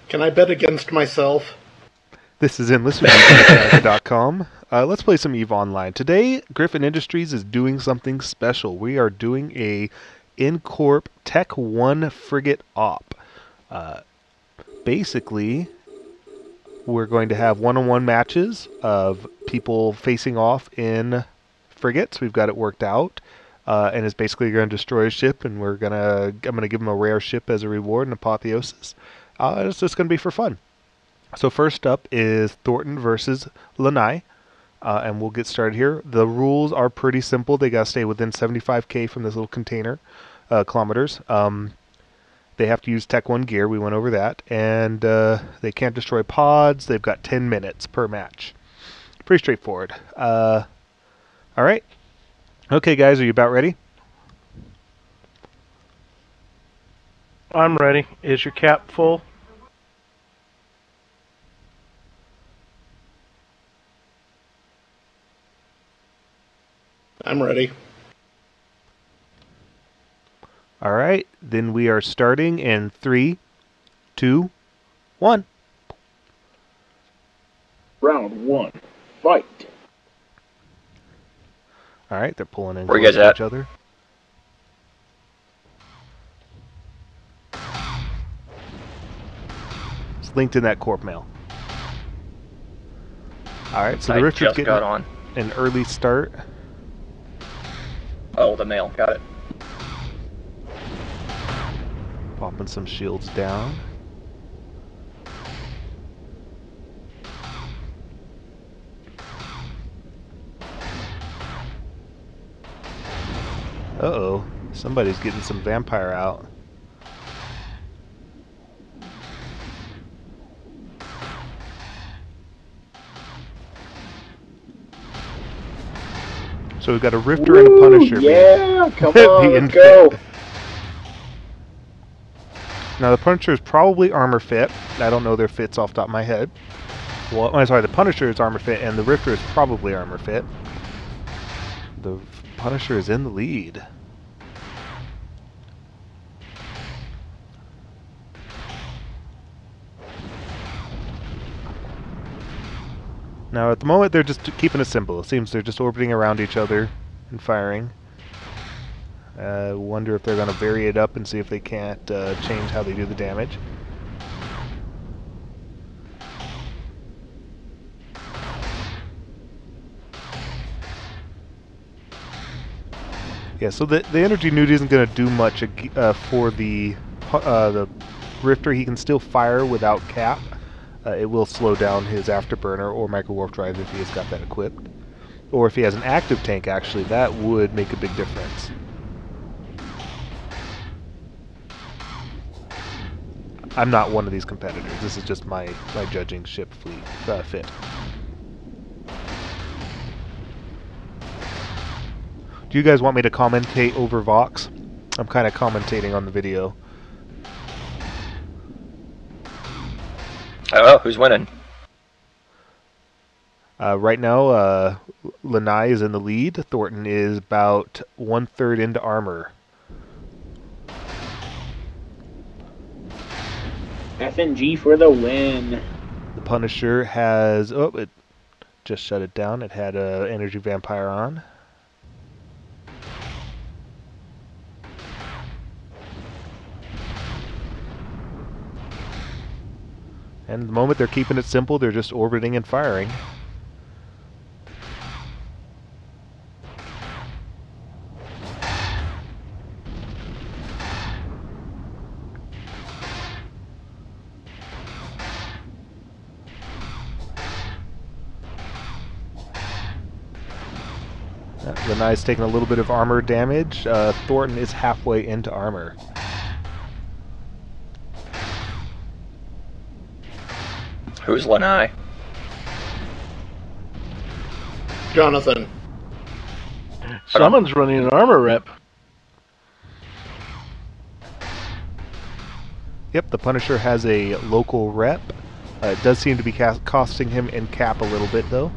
Can I bet against myself? This is enlistwithVGMechanica.com. Let's play some EVE Online. Today, Griffin Industries is doing something special. We are doing a in-corp Tech 1 Frigate op. Basically, we're going to have one-on-one matches of people facing off in frigates. We've got it worked out. And it's basically going to destroy a ship, and I'm gonna give them a rare ship as a reward, an apotheosis. It's just going to be for fun. So first up is Thornton versus Lanai, and we'll get started here. The rules are pretty simple. They got to stay within 75k from this little container, kilometers. They have to use Tech 1 gear. We went over that. And they can't destroy pods. They've got 10 minutes per match. Pretty straightforward. All right. Okay, guys, are you about ready? I'm ready. Is your cap full? I'm ready. All right, then we are starting in 3, 2, 1. Round 1, fight. All right, they're pulling in Where you close guys to at? each other. It's linked in that corp mail. All right, so the I Rifter's just getting got on. an early start. Oh, the mail. Got it. Popping some shields down. Uh-oh. Somebody's getting some vampire out. So we've got a Rifter and a Punisher. Yeah, come being on, let's fit. go. Now the Punisher is probably armor fit. I don't know their fits off the top of my head. Well, I'm sorry, the Punisher is armor fit, and the Rifter is probably armor fit. The Punisher is in the lead. Now at the moment they're just keeping it simple. It seems they're just orbiting around each other and firing. Wonder if they're going to vary it up and see if they can't change how they do the damage. Yeah, so the energy newt isn't going to do much for the Rifter. He can still fire without cap. It will slow down his afterburner or micro-warp drive if he has got that equipped. Or if he has an active tank, actually, that would make a big difference. I'm not one of these competitors. This is just my judging ship fleet fit. Do you guys want me to commentate over Vox? I'm kind of commentating on the video. Oh, who's winning? Right now, Lanai is in the lead. Thornton is about 1/3 into armor. FNG for the win. The Punisher has... Oh, it just shut it down. It had an energy vampire on. And at the moment they're keeping it simple. They're just orbiting and firing. Lanai's taking a little bit of armor damage. Thornton is halfway into armor. Who's Lanai? Jonathan. Someone's running an armor rep. Yep, the Punisher has a local rep. It does seem to be costing him in cap a little bit, though.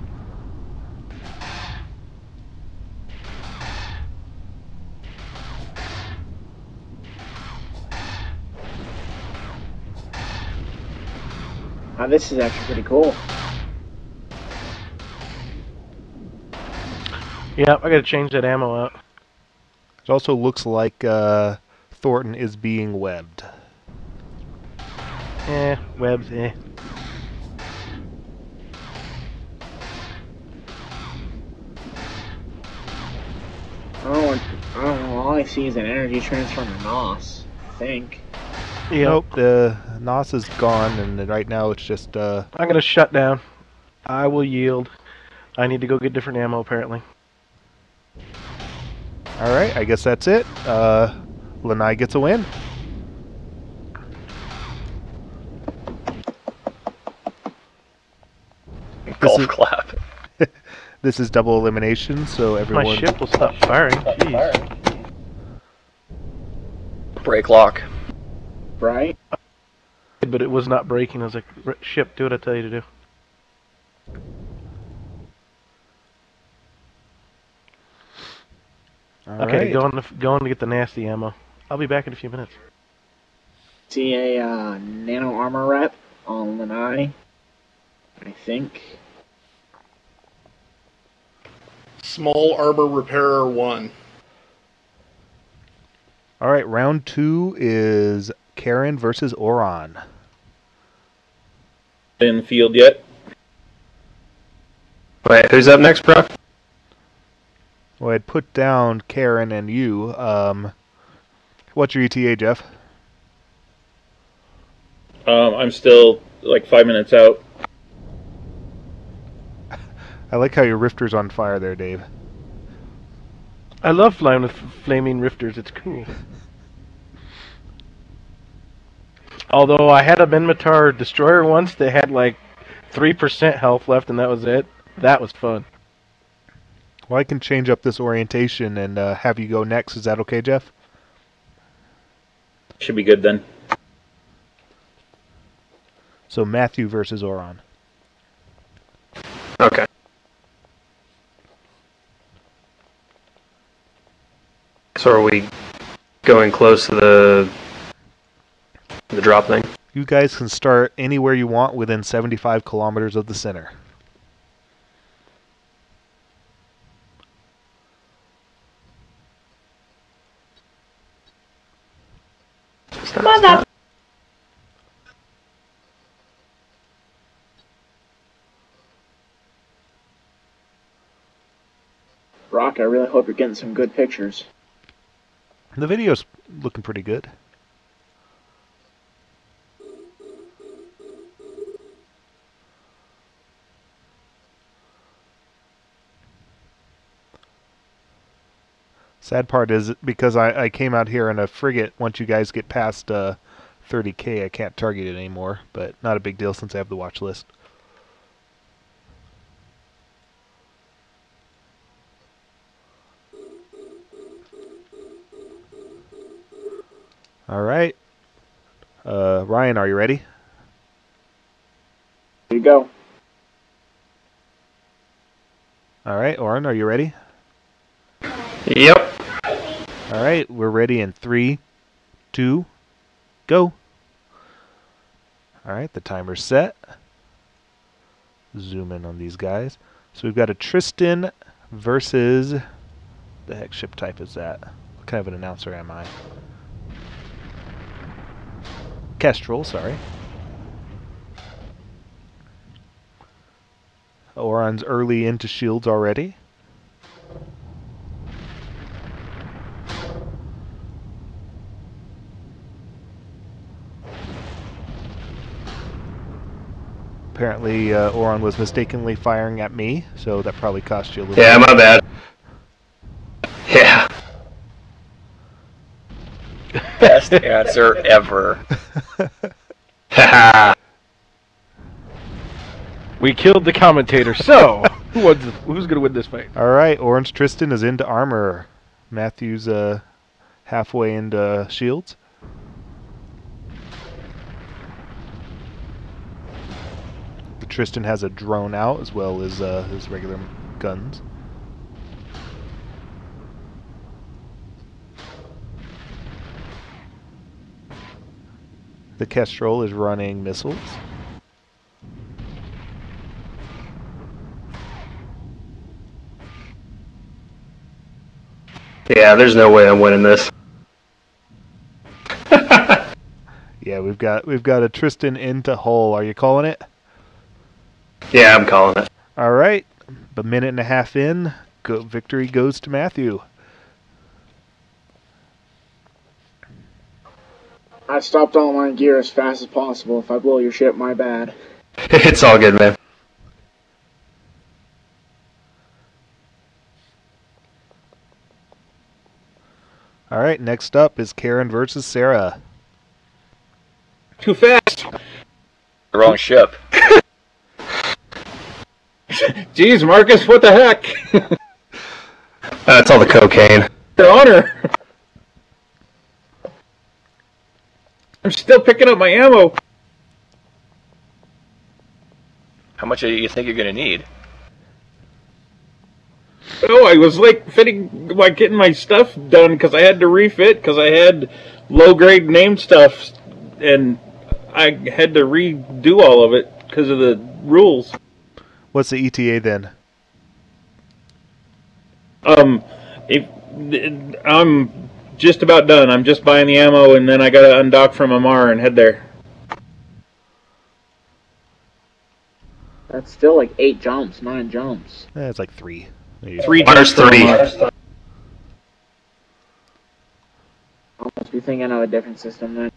This is actually pretty cool. Yep, I gotta change that ammo out. It also looks like Thornton is being webbed. Webs, Oh, all I see is an energy transfer from NOS, I think. Yep. Nope, the NOS is gone, and right now it's just... I'm gonna shut down. I will yield. I need to go get different ammo, apparently. Alright, I guess that's it. Lanai gets a win. Golf clap. This is double elimination, so everyone... My ship will stop firing. Jeez. Break lock. Right? But it was not breaking. I was like, ship, do what I tell you to do. Okay, going to get the nasty ammo. I'll be back in a few minutes. See a nano armor rep on Lanai, I think. Small Arbor Repairer 1. Alright, round 2 is Karen versus Orrin. In the field yet? Wait, who's up next, bro? Well, I'd put down Karen and you. What's your ETA, Jeff? I'm still like 5 minutes out. I like how your rifter's on fire there, Dave. I love flying with flaming rifters. It's cool. Although I had a Minmatar destroyer once that had like 3% health left, and that was it. That was fun. Well, I can change up this orientation and have you go next. Is that okay, Jeff? Should be good then. So Matthew versus Orrin. Okay. So are we going close to the drop thing? You guys can start anywhere you want within 75 kilometers of the center. Mother. Rock, I really hope you're getting some good pictures. The video's looking pretty good. Sad part is because I came out here in a frigate. Once you guys get past 30k, I can't target it anymore. But not a big deal since I have the watch list. All right. Ryan, are you ready? Here you go. All right. Orrin, are you ready? Yep. All right. We're ready in 3, 2, go. All right. The timer's set. Zoom in on these guys. So we've got a Tristan versus... The heck ship type is that? What kind of an announcer am I? Kestrel, sorry. Orion's early into shields already. Apparently, Orrin was mistakenly firing at me, so that probably cost you a little. Yeah, my bad. Yeah. Best answer ever. Haha. We killed the commentator, so who's going to win this fight? All right, Orange Tristan is into armor. Matthew's halfway into shields. The Tristan has a drone out as well as his regular guns. The Kestrel is running missiles. Yeah, there's no way I'm winning this. Yeah, we've got a Tristan into Hull. Are you calling it? Yeah, I'm calling it. All right. A minute and a half in, victory goes to Matthew. I stopped all my gear as fast as possible. If I blow your ship, my bad. It's all good, man. All right, next up is Karen versus Sarah. Too fast. The wrong ship. Jeez, Marcus, what the heck? It's all the cocaine. Your honor. I'm still picking up my ammo. How much do you think you're gonna need? Oh, I was getting my stuff done because I had to refit because I had low-grade name stuff, and I had to redo all of it because of the rules. What's the ETA then? I'm just about done. I'm just buying the ammo, and then I gotta undock from Amar and head there. That's still like 8 jumps, 9 jumps. It's like 3. Maybe. 3 There's jumps from 3. Amar. I must be thinking of a different system then.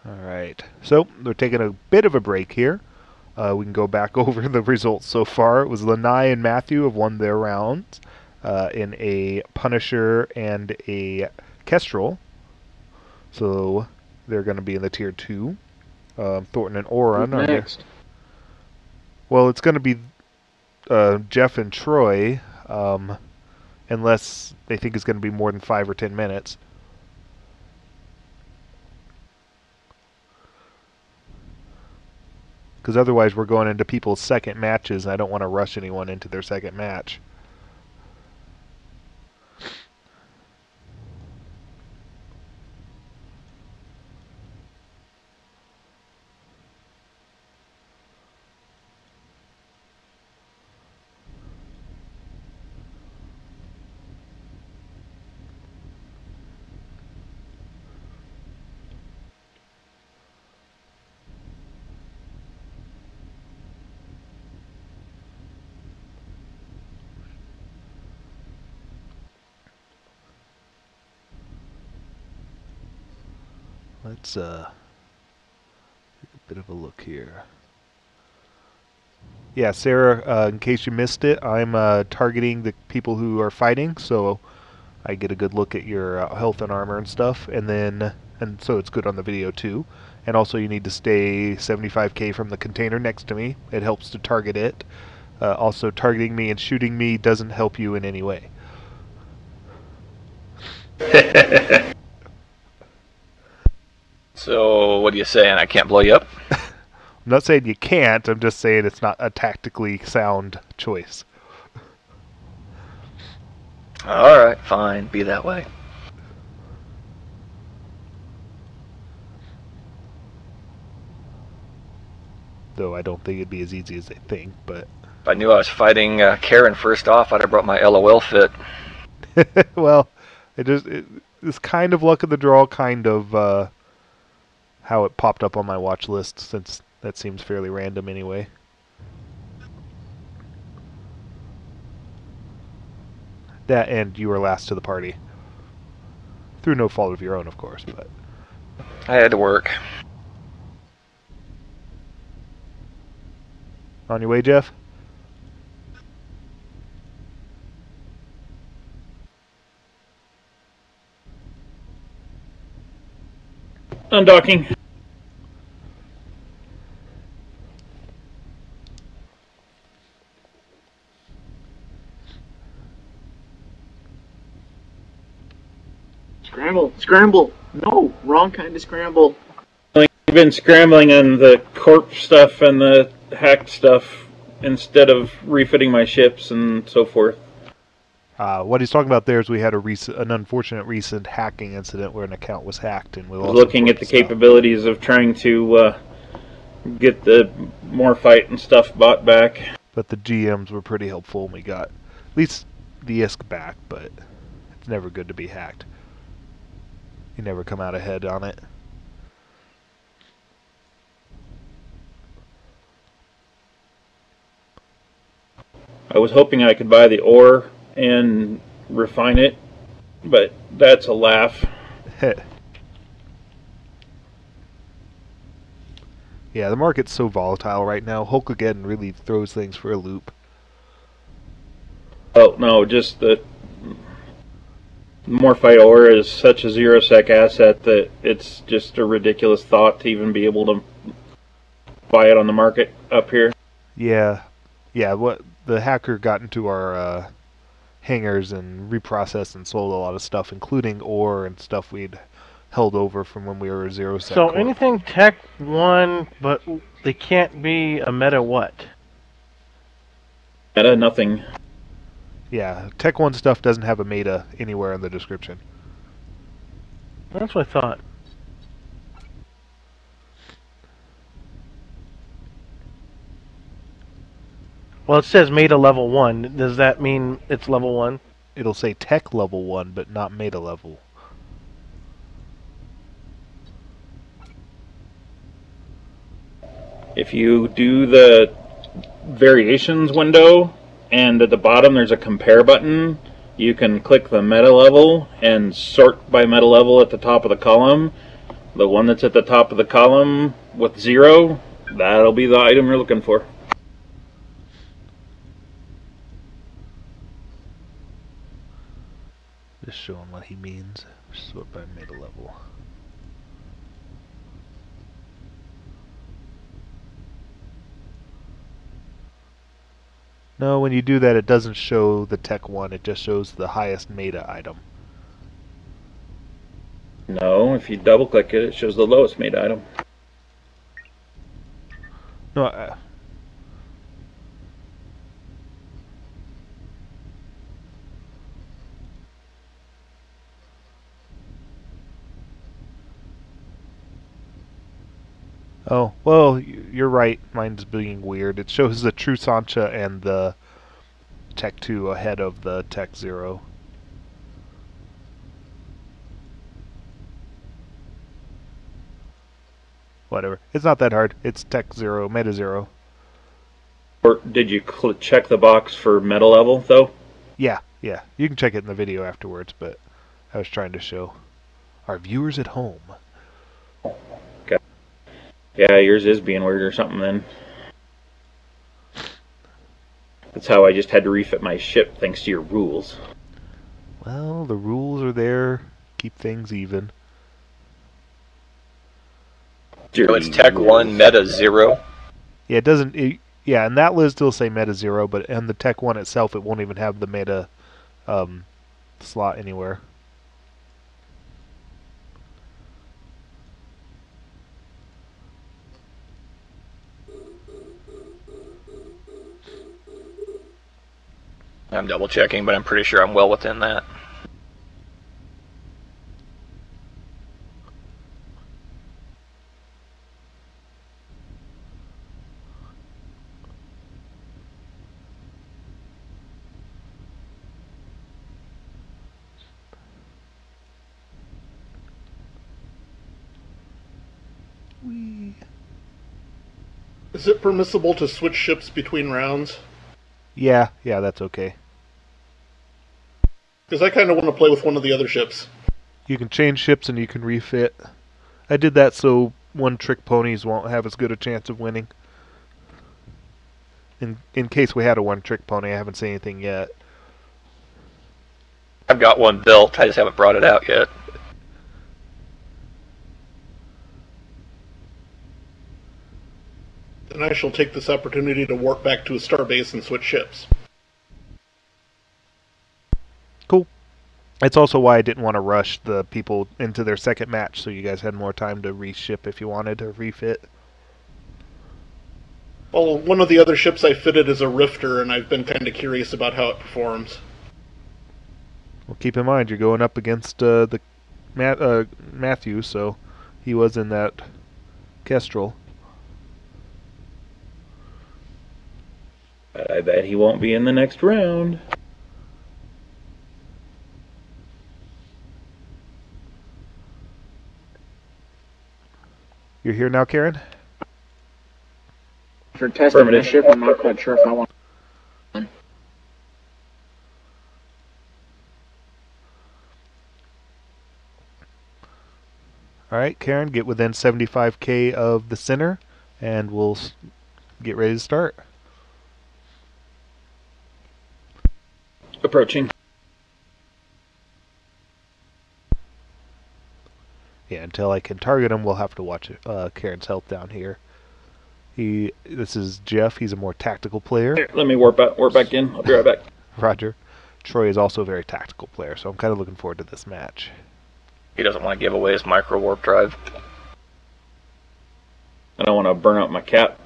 Alright, so we're taking a bit of a break here. We can go back over the results so far. It was Lanai and Matthew have won their rounds in a Punisher and a Kestrel. So they're going to be in the tier 2. Thornton and Orrin are next. Well, it's going to be Jeff and Troy, unless they think it's going to be more than 5 or 10 minutes. Because otherwise we're going into people's second matches, and I don't want to rush anyone into their second match. Let's take a bit of a look here. Yeah, Sarah, in case you missed it, I'm targeting the people who are fighting, so I get a good look at your health and armor and stuff, and so it's good on the video too. And also you need to stay 75k from the container next to me. It helps to target it. Also, targeting me and shooting me doesn't help you in any way. So, what are you saying? I can't blow you up? I'm not saying you can't, I'm just saying it's not a tactically sound choice. Alright, fine. Be that way. Though I don't think it'd be as easy as they think, but... If I knew I was fighting Karen first off, I'd have brought my LOL fit. Well, it's kind of luck of the draw, kind of how it popped up on my watch list, since that seems fairly random anyway. That, and you were last to the party. Through no fault of your own, of course, but... I had to work. On your way, Jeff? Undocking. Scramble! Scramble! No! Wrong kind of scramble. I've been scrambling on the corp stuff and the hacked stuff instead of refitting my ships and so forth. What he's talking about there is we had an unfortunate recent hacking incident where an account was hacked, and we lost Looking at the capabilities of trying to get the Morphite and stuff bought back. But the GMs were pretty helpful, and we got at least the ISK back, but it's never good to be hacked. You never come out ahead on it. I was hoping I could buy the ore and refine it, but that's a laugh. Yeah, the market's so volatile right now. Hulk again really throws things for a loop. Oh, no, just the Morphite ore is such a 0-sec asset that it's just a ridiculous thought to even be able to buy it on the market up here. Yeah. Yeah, what the hacker got into our hangars and reprocessed and sold a lot of stuff, including ore and stuff we'd held over from when we were a 0-sec So core. anything Tech 1, but they can't be a meta what? Meta, nothing. Yeah, Tech 1 stuff doesn't have a meta anywhere in the description. That's what I thought. Well, it says meta level 1. Does that mean it's level 1? It'll say Tech level 1, but not meta level. If you do the variations window, and at the bottom there's a compare button, you can click the meta level and sort by meta level at the top of the column. The one that's at the top of the column with 0, that'll be the item you're looking for. Just showing what he means. Sort by meta level. No, when you do that, it doesn't show the Tech 1. It just shows the highest meta item. No, if you double click it, it shows the lowest meta item. No, oh, well, you're right. Mine's being weird. It shows the True Sancha and the Tech 2 ahead of the Tech 0. Whatever. It's not that hard. It's Tech 0, Meta 0. Or did you check the box for meta level, though? Yeah, yeah. You can check it in the video afterwards, but I was trying to show our viewers at home. Okay. Yeah, yours is being weird or something then. That's how I just had to refit my ship thanks to your rules. Well, the rules are there. Keep things even. So it's Tech 1, Meta 0. Yeah, it doesn't... yeah, and that list will say Meta 0, but in the Tech 1 itself, it won't even have the Meta slot anywhere. I'm double checking, but I'm pretty sure I'm well within that. Is it permissible to switch ships between rounds? Yeah, that's okay. Because I kind of want to play with one of the other ships. You can change ships and you can refit. I did that so one-trick ponies won't have as good a chance of winning. In case we had a one-trick pony, I haven't seen anything yet. I've got one built, I just haven't brought it out yet. Then I shall take this opportunity to warp back to a starbase and switch ships. Cool. It's also why I didn't want to rush the people into their second match, so you guys had more time to reship if you wanted to refit. Well, one of the other ships I fitted is a Rifter, and I've been kind of curious about how it performs. Well, keep in mind, you're going up against Matthew, so he was in that Kestrel. But I bet he won't be in the next round. You're here now, Karen? For testing the ship, I'm not quite sure if I want. Alright, Karen, get within 75k of the center, and we'll get ready to start. Approaching. Yeah, until I can target him, we'll have to watch Karen's health down here. This is Jeff. He's a more tactical player. Here, let me warp back in. I'll be right back. Roger. Troy is also a very tactical player, so I'm kind of looking forward to this match. He doesn't want to give away his micro warp drive. I don't want to burn out my cap.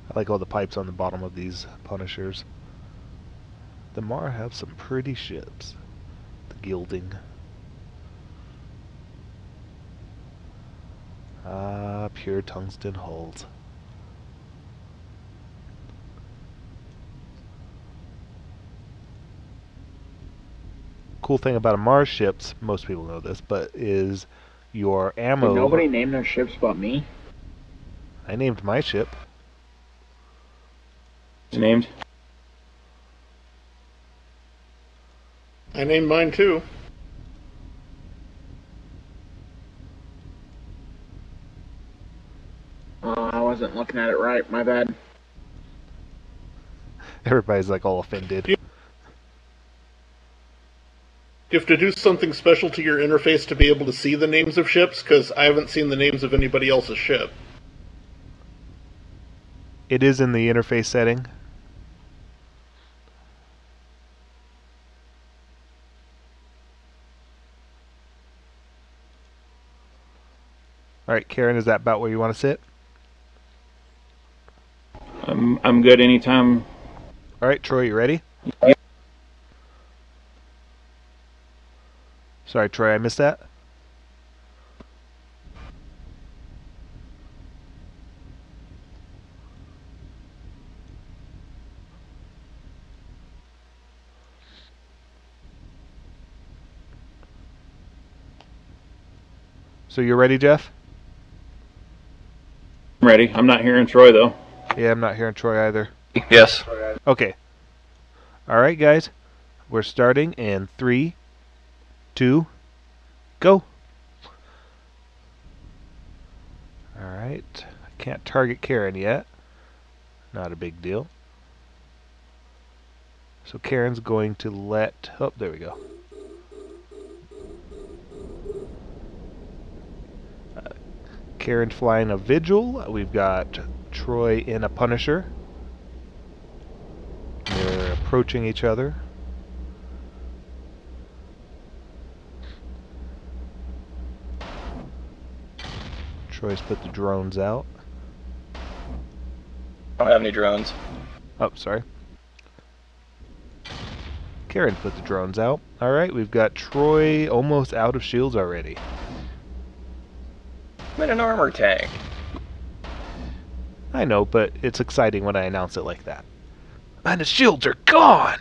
I like all the pipes on the bottom of these Punishers. The Mar have some pretty ships. The gilding. Ah, pure tungsten hulls. Cool thing about a Mars ships, most people know this, but is your ammo. Did nobody name their ships but me? I named my ship. It's named. I named mine too. I wasn't looking at it right. My bad. Everybody's like all offended. You have to do something special to your interface to be able to see the names of ships, because I haven't seen the names of anybody else's ship. It is in the interface setting. Alright, Karen, is that about where you want to sit? I'm good anytime. Alright, Troy, you ready? Yep. Sorry, Troy, I missed that. So you're ready, Jeff? I'm ready. I'm not hearing Troy though. Yeah, I'm not hearing Troy either. Yes. Okay. Alright, guys. We're starting in 3, 2, go. Alright. I can't target Karen yet. Not a big deal. So Karen's going to let... Oh, there we go. Karen flying a Vigil. We've got Troy in a Punisher. They're approaching each other. Troy's put the drones out. I don't have any drones. Oh, sorry. Karen put the drones out. Alright, we've got Troy almost out of shields already. I'm in an armor tank. I know, but it's exciting when I announce it like that. And the shields are gone!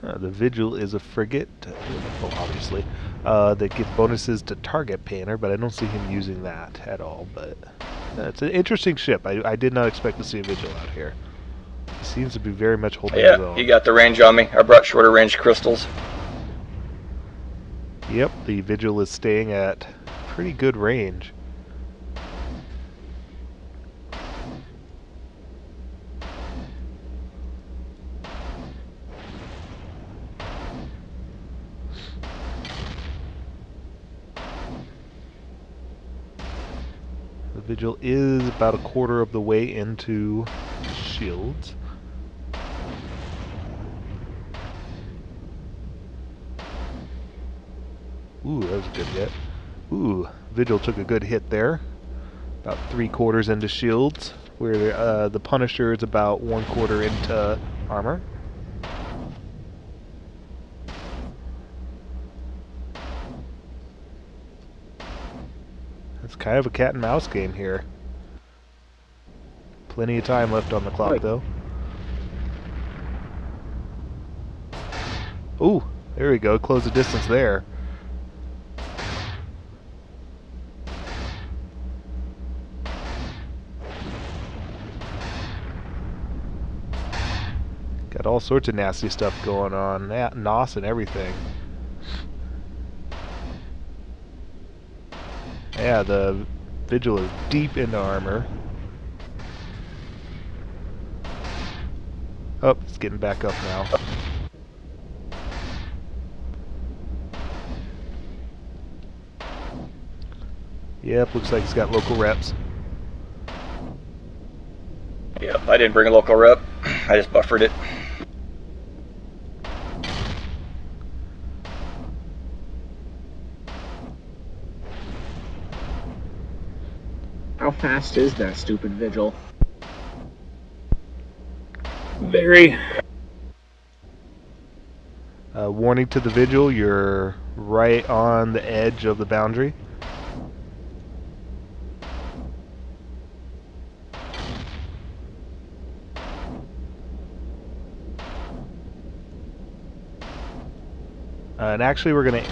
The Vigil is a frigate, well, obviously, that gives bonuses to target painter, but I don't see him using that at all. But it's an interesting ship. I did not expect to see a Vigil out here. He seems to be very much holding his Yeah, own. he got the range on me. I brought shorter range crystals. Yep, the Vigil is staying at pretty good range. Vigil is about a quarter of the way into shields. Ooh, that was a good hit. Ooh, Vigil took a good hit there. About 3/4 into shields, where the Punisher is about 1/4 into armor. It's kind of a cat and mouse game here. Plenty of time left on the clock, though. Ooh, there we go. Close the distance there. Got all sorts of nasty stuff going on. NOS and everything. Yeah, the Vigil is deep into armor. Oh, it's getting back up now. Yep, looks like he's got local reps. Yep, I didn't bring a local rep. I just buffered it. How fast is that stupid Vigil? Very. Warning to the Vigil, you're right on the edge of the boundary. And actually we're gonna...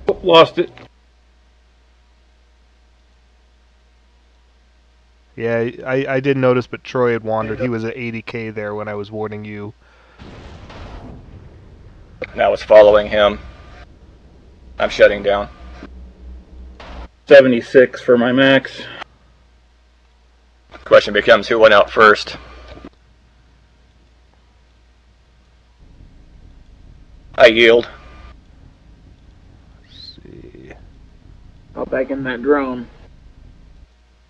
Oh, lost it. Yeah, I did notice, but Troy had wandered. He was at 80k there when I was warning you. And I was following him. I'm shutting down. 76 for my max. Question becomes, who went out first? I yield. Let's see. Hop back in that drone.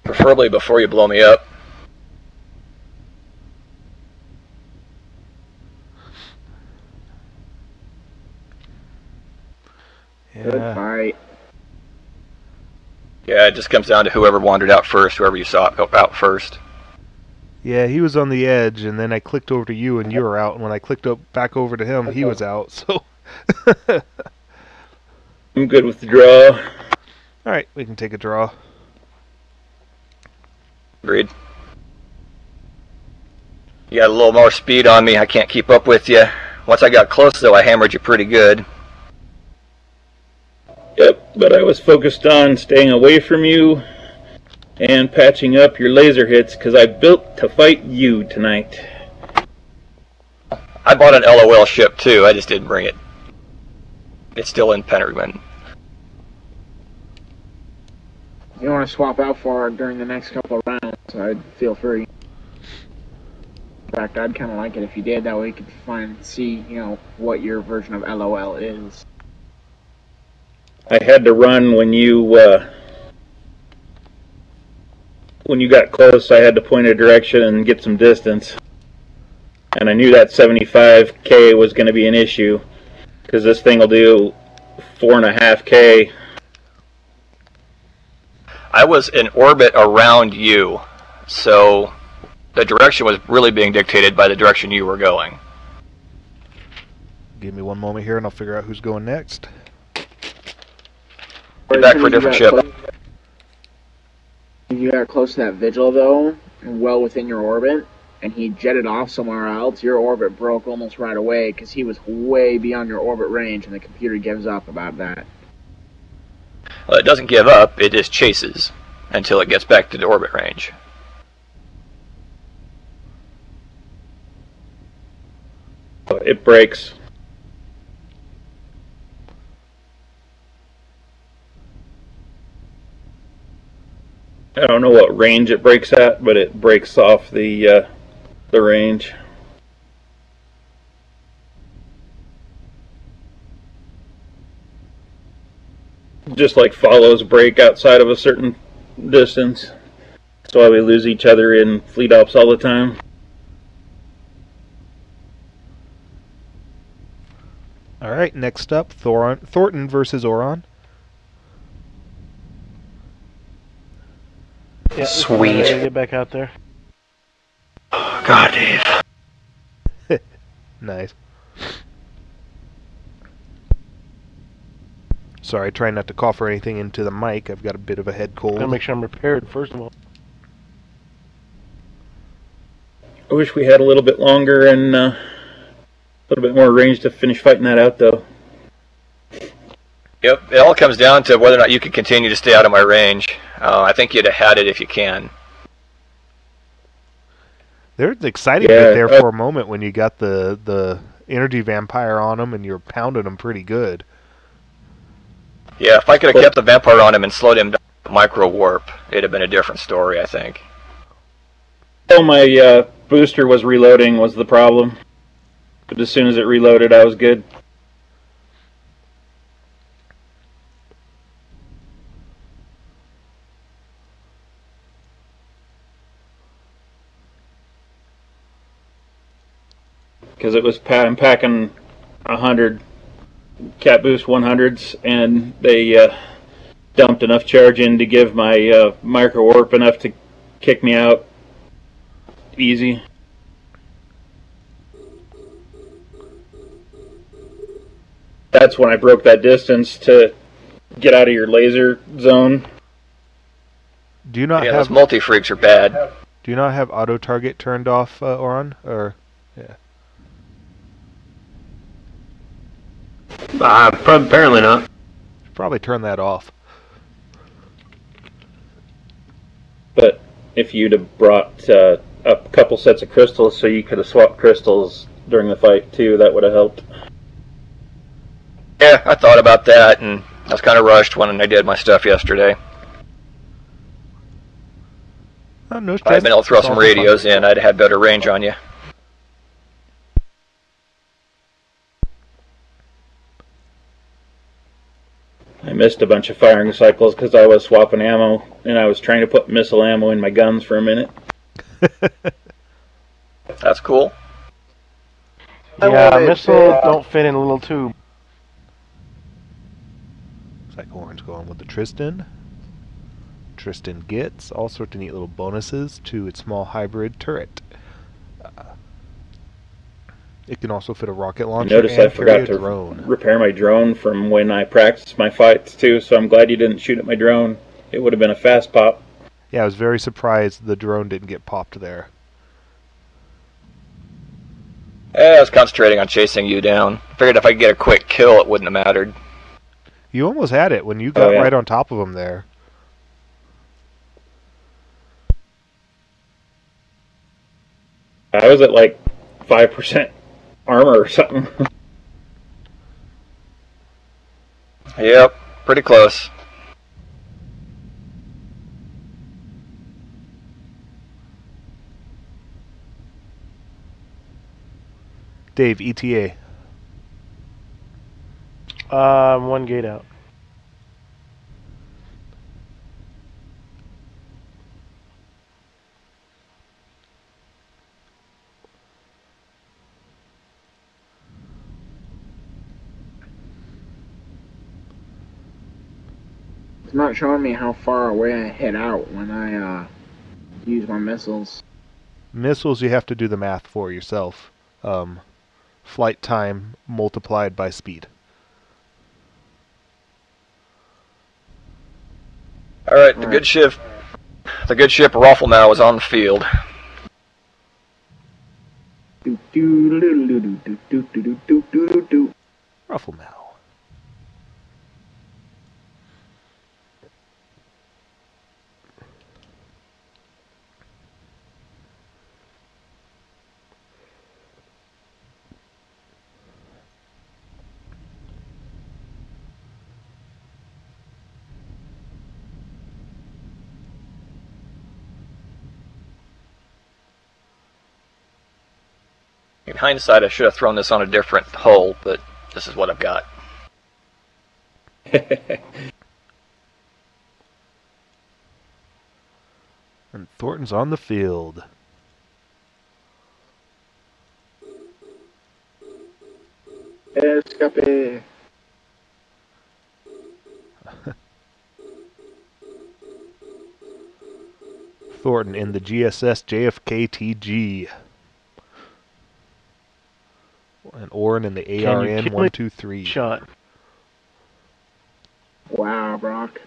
Preferably before you blow me up. Good fight. Yeah, it just comes down to whoever wandered out first, whoever you saw out first. Yeah, he was on the edge, and then I clicked over to you, and you were out. And when I clicked back over to him, he was out. So, I'm good with the draw. all right, we can take a draw. Agreed. You got a little more speed on me. I can't keep up with you. Once I got close, though, I hammered you pretty good. Yep, but I was focused on staying away from you and patching up your laser hits because I built to fight you tonight. I bought an LOL ship, too. I just didn't bring it. It's still in Penrigman. If you want to swap out for it during the next couple of rounds, I'd feel free. In fact, I'd kind of like it if you did. That way you could see, what your version of LOL is. I had to run when you got close. I had to point a direction and get some distance. And I knew that 75k was going to be an issue because this thing will do 4.5k. I was in orbit around you, so the direction was really being dictated by the direction you were going. Give me one moment here, and I'll figure out who's going next. Get back for a different ship. If you got close to that Vigil, though, and well within your orbit, and he jetted off somewhere else, your orbit broke almost right away because he was way beyond your orbit range, and the computer gives up about that. Well, it doesn't give up, it just chases until it gets back to the orbit range. It breaks. I don't know what range it breaks at, but it breaks off the range. just like follows break outside of a certain distance. That's why we lose each other in fleet ops all the time. All right, next up, Thornton versus Orrin. Yeah, Sweet. Get back out there. Oh, God, Dave. Nice. Sorry, try not to cough or anything into the mic. I've got a bit of a head cold. Gotta make sure I'm prepared, first of all. I wish we had a little bit longer and a little bit more range to finish fighting that out, though. Yep, it all comes down to whether or not you can continue to stay out of my range. I think you'd have had it if you can. There's an exciting bit there for a moment when you got the energy vampire on him and you're pounding him pretty good. Yeah, if I could have kept the vampire on him and slowed him down with micro warp, it'd have been a different story, I think. Oh, my booster was reloading was the problem. But as soon as it reloaded, I was good. Because it was I'm packing 100 cat boost 100s, and they dumped enough charge in to give my micro warp enough to kick me out easy. That's when I broke that distance to get out of your laser zone. Do you not Yeah, have those multi-freaks are bad. Do you not have auto target turned off, Orrin? Or yeah. Apparently not. Should probably turn that off. But if you'd have brought a couple sets of crystals so you could have swapped crystals during the fight too, that would have helped. Yeah, I thought about that, and I was kind of rushed when I did my stuff yesterday. Oh, no If stress. I'd been able to throw some radios in, I'd have had better range on you. I missed a bunch of firing cycles because I was swapping ammo, and I was trying to put missile ammo in my guns for a minute. That's cool. Yeah, missiles don't fit in a little tube. Looks like Orrin's going with the Tristan. Tristan gets all sorts of neat little bonuses to its small hybrid turret. It can also fit a rocket launcher Notice and I forgot carry a to drone. repair my drone from when I practiced my fights too, so I'm glad you didn't shoot at my drone. It would have been a fast pop. Yeah, I was very surprised the drone didn't get popped there. I was concentrating on chasing you down. Figured if I could get a quick kill, it wouldn't have mattered. You almost had it when you got yeah. right on top of him there. I was at like 5% armor or something. Yep, pretty close. Dave, ETA. One gate out. It's not showing me how far away I head out when I use my missiles. Missiles, you have to do the math for yourself. Flight time multiplied by speed. All right, the good ship Rafflemow is on the field. Rafflemow. In hindsight, I should have thrown this on a different hull, but this is what I've got. And Thornton's on the field. Escape. Thornton in the GSS JFK-TG. And Orrin in the Can you ARN kill it? 123. Shot. Wow, Brock.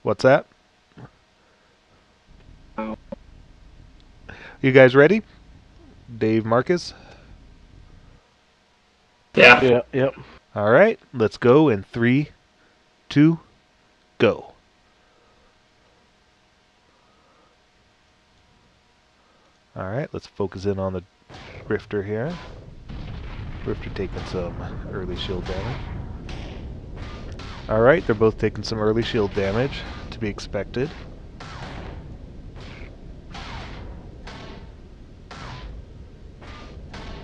What's that? Wow. You guys ready? Dave Marcus? Yeah. Yeah, yep. All right, let's go in 3, 2, go. All right, let's focus in on the Rifter here. Rifter taking some early shield damage. All right, they're both taking some early shield damage, to be expected.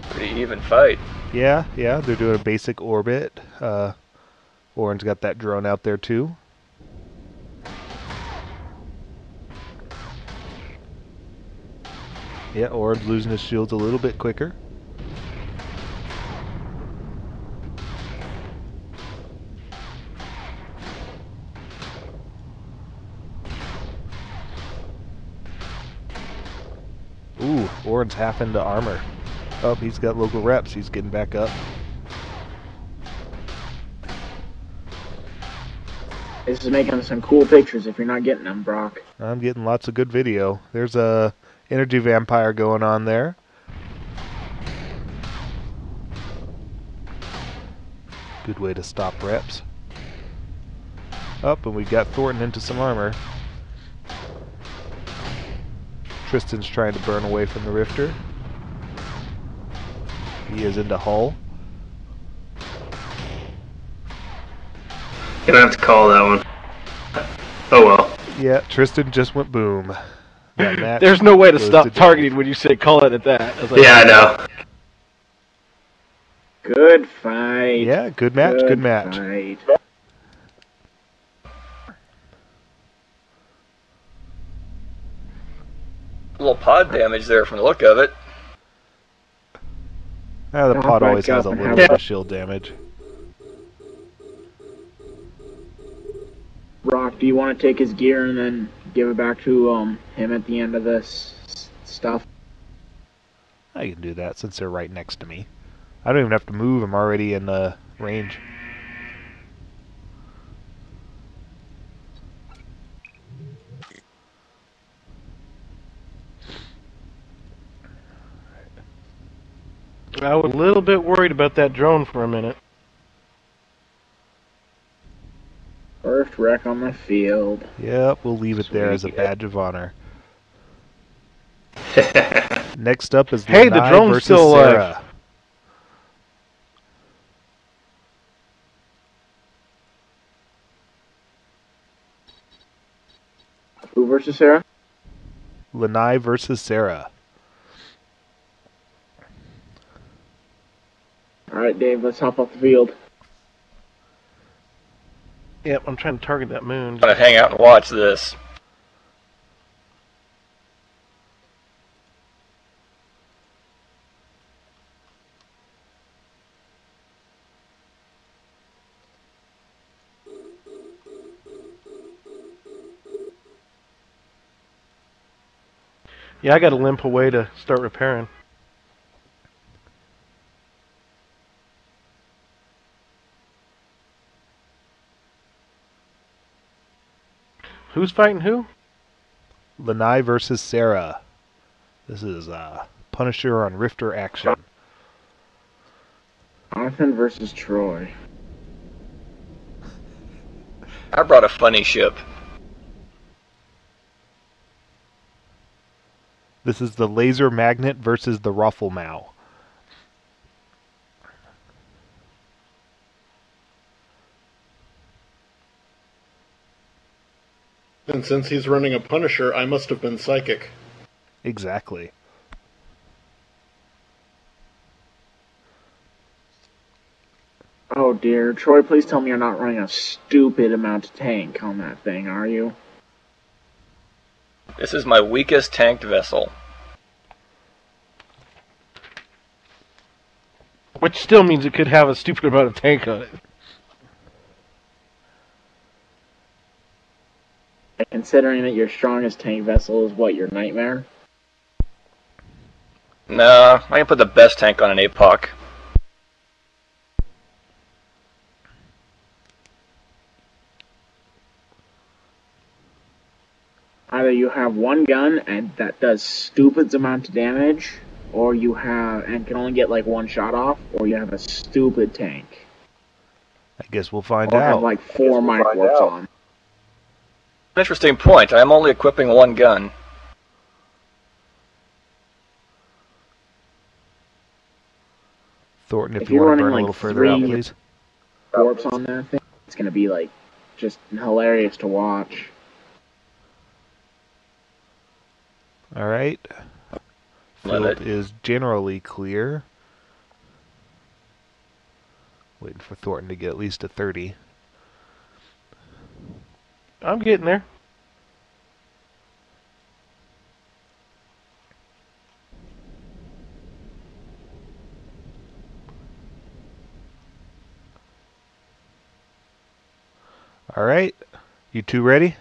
Pretty even fight. Yeah, they're doing a basic orbit. Orrin's got that drone out there too. Yeah, Orrin's losing his shields a little bit quicker. Ooh, Orrin's half into armor. Oh, he's got local reps. He's getting back up. This is making some cool pictures if you're not getting them, Brock. I'm getting lots of good video. There's a energy vampire going on there. Good way to stop reps. Up, and we got Thornton into some armor. Tristan's trying to burn away from the Rifter. He is into hull. Gonna have to call that one. Oh well. Yeah, Tristan just went boom. That match There's no way to goes stop Dave. targeting when you say call it at that. I was like, Yeah, I know. Good fight. Yeah, good match, good match. Fight. A little pod damage there from the look of it. The I'll pod back always has up a and little have bit of shield damage. Brock, do you want to take his gear and then give it back to him at the end of this stuff? I can do that since they're right next to me. I don't even have to move. I'm already in range. I was a little bit worried about that drone for a minute. First wreck on the field. Yep, we'll leave it there as a badge of honor. Next up is Hey, the Lanai drone's versus still alive. Sarah. Who versus Sarah? Lanai versus Sarah. Alright, Dave, let's hop off the field. Yep, I'm trying to target that moon. I'm gonna hang out and watch this. Yeah, I got to limp away to start repairing. Who's fighting who? Lanai versus Sarah. This is Punisher on Rifter action. Jonathan versus Troy. I brought a funny ship. This is the Laser Magnet versus the Rufflemau. And since he's running a Punisher, I must have been psychic. Exactly. Oh dear, Troy, please tell me you're not running a stupid amount of tank on that thing, are you? This is my weakest tanked vessel. Which still means it could have a stupid amount of tank on it. Considering that your strongest tank vessel is what, your Nightmare? Nah, I can put the best tank on an APOC. Either you have one gun and that does stupid amount of damage, or you have and can only get like one shot off, or you have a stupid tank. I guess we'll find Or out. have like 4 Mind Warps on. Interesting point. I'm only equipping one gun. Thornton, if If you you're want to running, burn a like, little further out, 3 please. Warps on that thing, it's gonna be like just hilarious to watch. All right. Love Field it. is generally clear. Waiting for Thornton to get at least a 30. I'm getting there. All right. You two ready?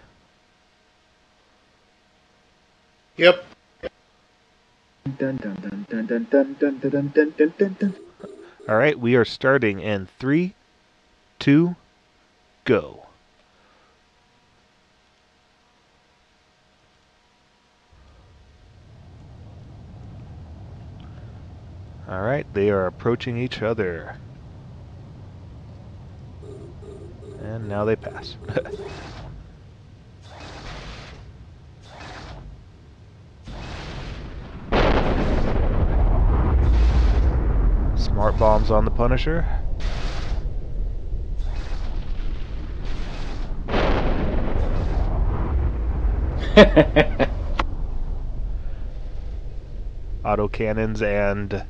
Yep. Dun, dun, dun, dun, dun, dun, dun, dun, dun, dun, dun, dun. All right. We are starting in 3, 2, go. All right. They are approaching each other. And now they pass. Smart bombs on the Punisher. Auto cannons and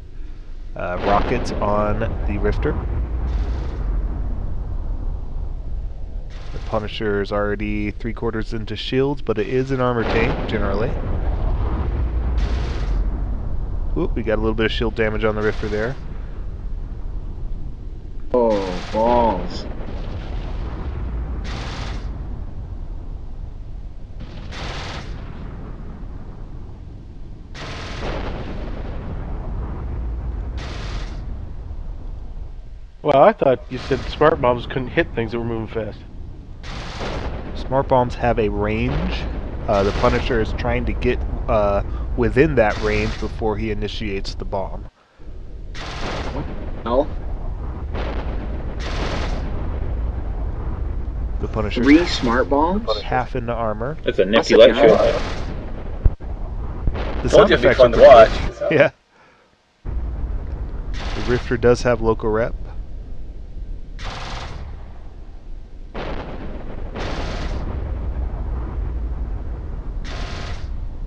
rockets on the Rifter. The Punisher is already 3/4 into shields, but it is an armor tank generally. Oop, we got a little bit of shield damage on the Rifter there. Oh, balls. Well, I thought you said smart bombs couldn't hit things that were moving fast. Smart bombs have a range. The Punisher is trying to get within that range before he initiates the bomb. No. The Punisher 3 smart bombs? half into armor. That's a That's nifty a light good show. The Told sound you it'd be effects fun are to pretty watch. good. Yeah. The Rifter does have local rep.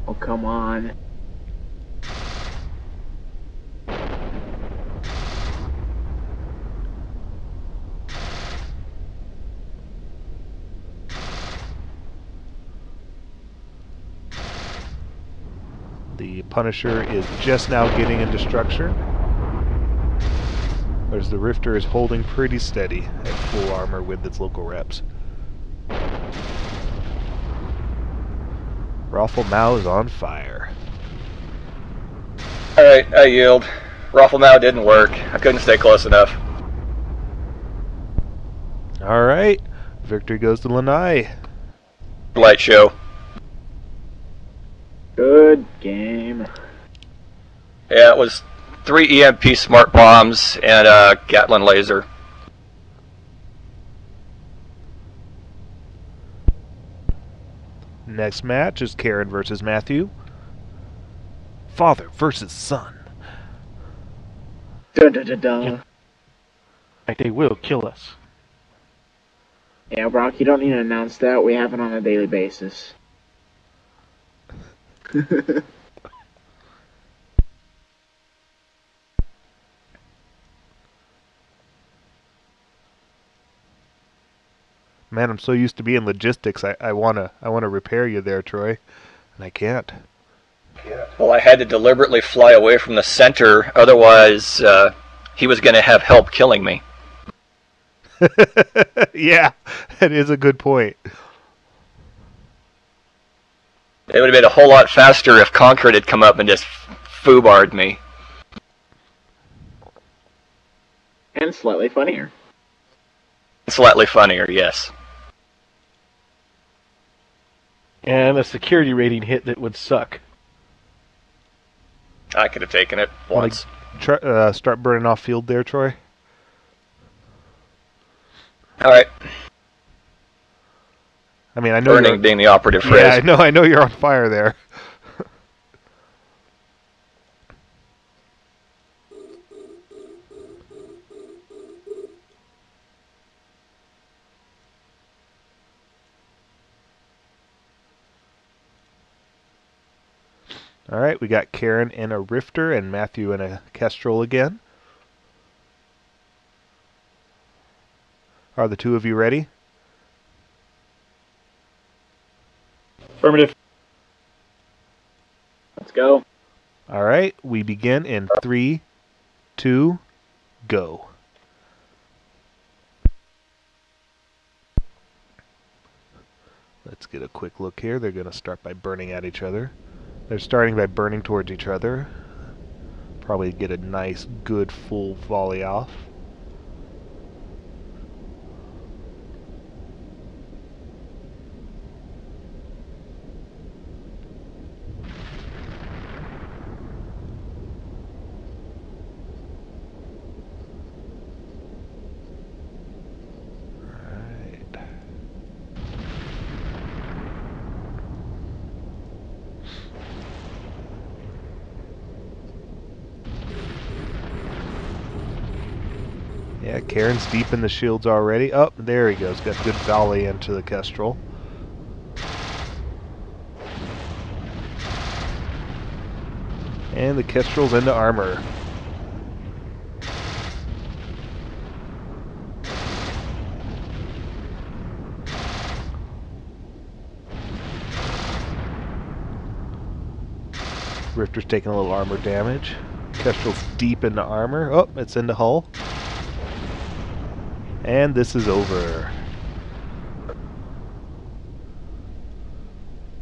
Oh, come on. The Punisher is just now getting into structure, whereas the Rifter is holding pretty steady at full armor with its local reps. Raffle Mao is on fire. Alright, I yield. Raffle Mao didn't work. I couldn't stay close enough. Alright, victory goes to Lanai. Light show. Good game. Yeah, it was 3 EMP smart bombs and a Gatlin laser. Next match is Karen versus Matthew. Father versus son. Dun, dun, dun, dun. Like they will kill us. Yeah, Brock, you don't need to announce that. We have it on a daily basis. Man, I'm so used to being logistics. I wanna repair you there, Troy. And I can't. Well, I had to deliberately fly away from the center, otherwise he was going to have help killing me. Yeah, that is a good point. It would have been a whole lot faster if Concord had come up and just foobarred me. And slightly funnier. Slightly funnier, yes. And a security rating hit that would suck. I could have taken it once. Start burning off field there, Troy. Alright. I mean, I know Burning being the operative phrase. Yeah, I know you're on fire there. Alright, we got Karen in a Rifter and Matthew in a Kestrel again. Are the two of you ready? Affirmative. Let's go. Alright, we begin in 3, 2, go. Let's get a quick look here. They're going to start by burning at each other. They're starting by burning towards each other. Probably get a nice, good, full volley off. Yeah, Karen's deep in the shields already. Oh, there he goes. Got a good volley into the Kestrel. And the Kestrel's into armor. Rifter's taking a little armor damage. Kestrel's deep into armor. Oh, it's into hull. And this is over.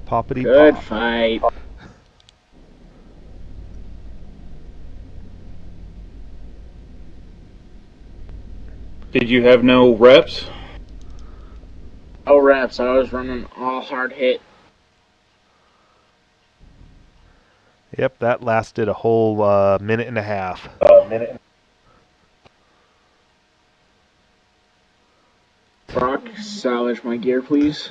Poppity Good pop. fight. Did you have no reps? Oh, reps. I was running all hard hit. Yep, that lasted a whole minute and a half. Brock, salvage my gear, please.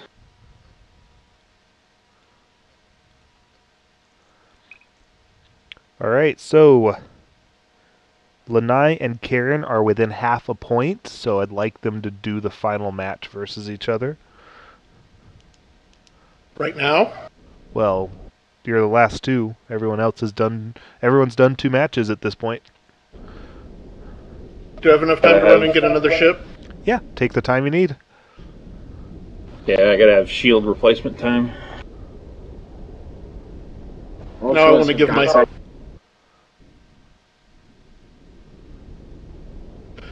Alright, so Lanai and Karen are within half a point, so I'd like them to do the final match versus each other. Right now? Well, you're the last two. Everyone else has done. Everyone's done 2 matches at this point. Do I have enough time to run and get another ship? Yeah, take the time you need. Yeah, I gotta have shield replacement time. Also, No, I want to give myself.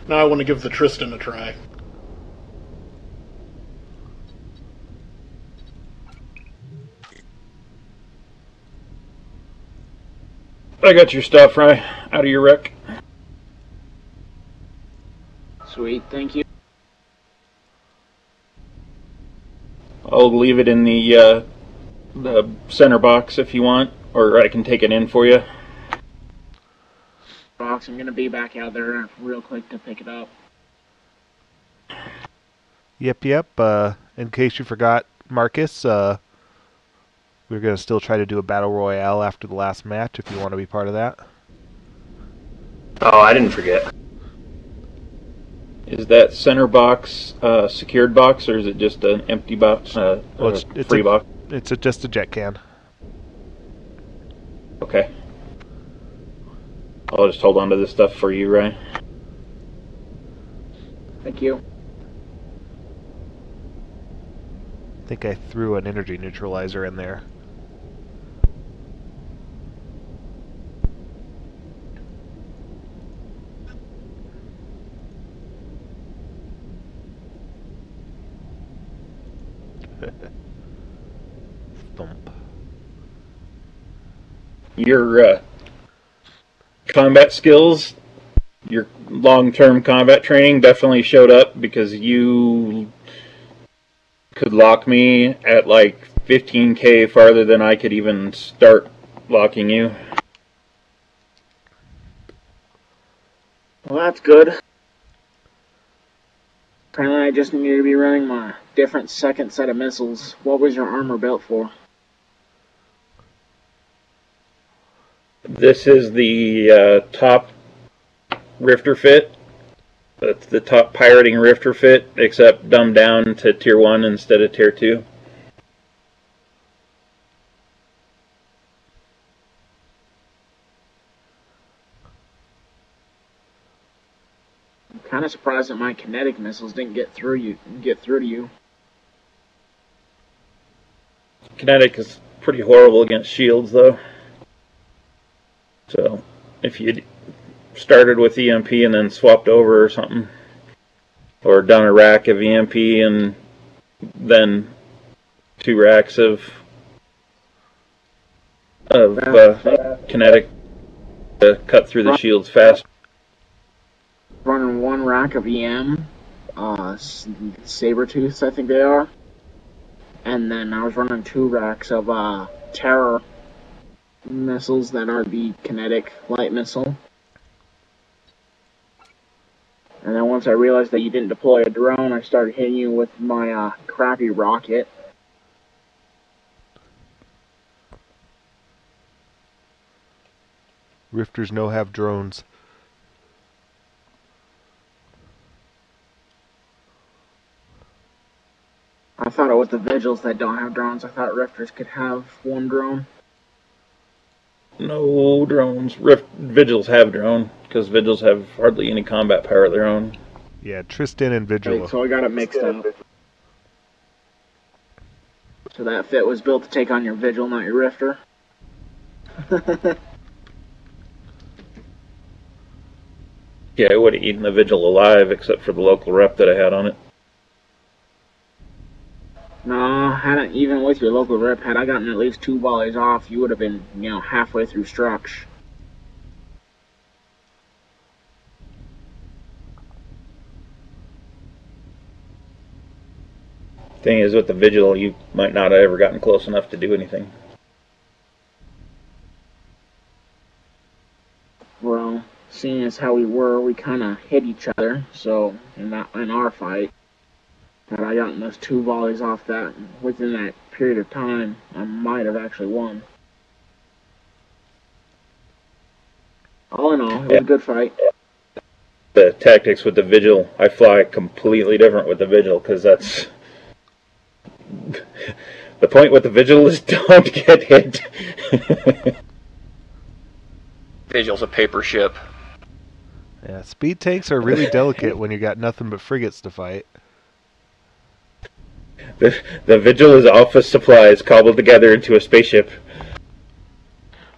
Now I want to give the Tristan a try. I got your stuff, right? Out of your wreck. Sweet, thank you. I'll leave it in the center box if you want, or I can take it in for you. Box, I'm gonna be back out there real quick to pick it up. Yep. In case you forgot, Marcus, we're going to still try to do a Battle Royale after the last match if you want to be part of that. Oh, I didn't forget. Is that center box secured box, or is it just an empty box, Well, it's free box? It's just a jet can. Okay. I'll just hold on to this stuff for you, Ryan. Thank you. I think I threw an energy neutralizer in there. Thump. Your combat skills, your long-term combat training definitely showed up because you could lock me at like 15k farther than I could even start locking you. Well, that's good. Apparently I just need to be running my different second set of missiles. What was your armor built for? This is the top Rifter fit. That's the top pirating Rifter fit, except dumbed down to tier 1 instead of tier 2. I'm kind of surprised that my kinetic missiles didn't get through to you. Kinetic is pretty horrible against shields, though. So, if you started with EMP and then swapped over or something, or done a rack of EMP and then 2 racks of kinetic to cut through the shields fast. Running 1 rack of EM, Sabertooths, I think they are. And then I was running 2 racks of Terror missiles that are the kinetic light missile. And then once I realized that you didn't deploy a drone, I started hitting you with my crappy rocket. Rifters no have drones. I thought it was the Vigils that don't have drones. I thought Rifters could have 1 drone. No drones. Vigils have drone, because Vigils have hardly any combat power of their own. Yeah, Tristan and Vigil. Right, so I got it mixed up. So that fit was built to take on your Vigil, not your Rifter. Yeah, I would have eaten the Vigil alive, except for the local rep that I had on it. No, even with your local rep, had I gotten at least 2 volleys off, you would have been, halfway through Structure. Thing is, with the Vigil, you might not have ever gotten close enough to do anything. Well, seeing as how we kind of hit each other, so in our fight, had I gotten those 2 volleys off that within that period of time, I might have actually won. All in all, it was a good fight. The tactics with the Vigil, I fly completely different with the Vigil, because that's... the point with the Vigil is don't get hit. Vigil's a paper ship. Yeah, speed tanks are really delicate when you got nothing but frigates to fight. The Vigil is office supplies cobbled together into a spaceship.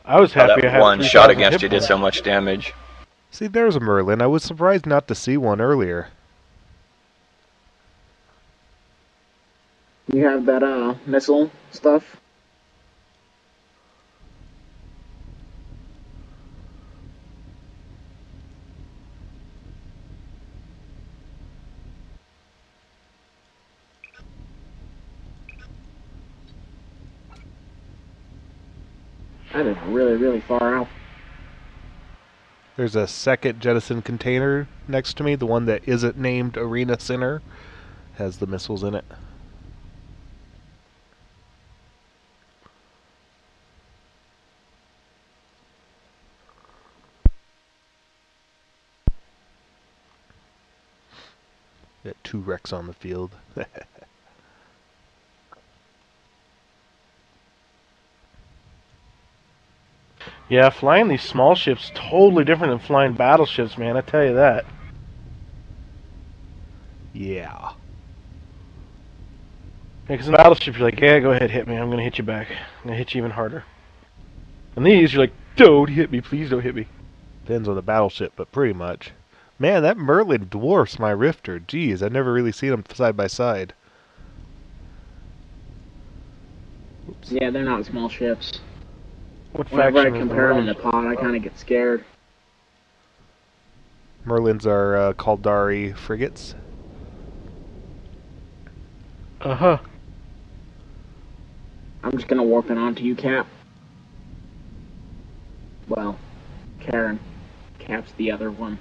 I was happy I That had one 3,000 shot against you hit did points. so much damage. See, there's a Merlin. I was surprised not to see one earlier. You have that missile stuff? That is really, really far out. There's a second jettison container next to me. The one that isn't named Arena Center has the missiles in it. Got 2 wrecks on the field. Yeah, flying these small ships totally different than flying battleships, man. I tell you that. Yeah. Because in a battleship, you're like, yeah, go ahead, hit me. I'm gonna hit you back. I'm gonna hit you even harder. And these, you're like, don't hit me, please don't hit me. Depends on the battleship, but pretty much. Man, that Merlin dwarfs my Rifter. Jeez, I've never really seen them side by side. ships. Yeah, they're not small ships. What Whenever I faction is compare them in the the pod, I kind of get scared. Merlins are Kaldari frigates. Uh-huh. I'm just gonna warp it onto you, Cap. Well, Karen. Cap's the other one.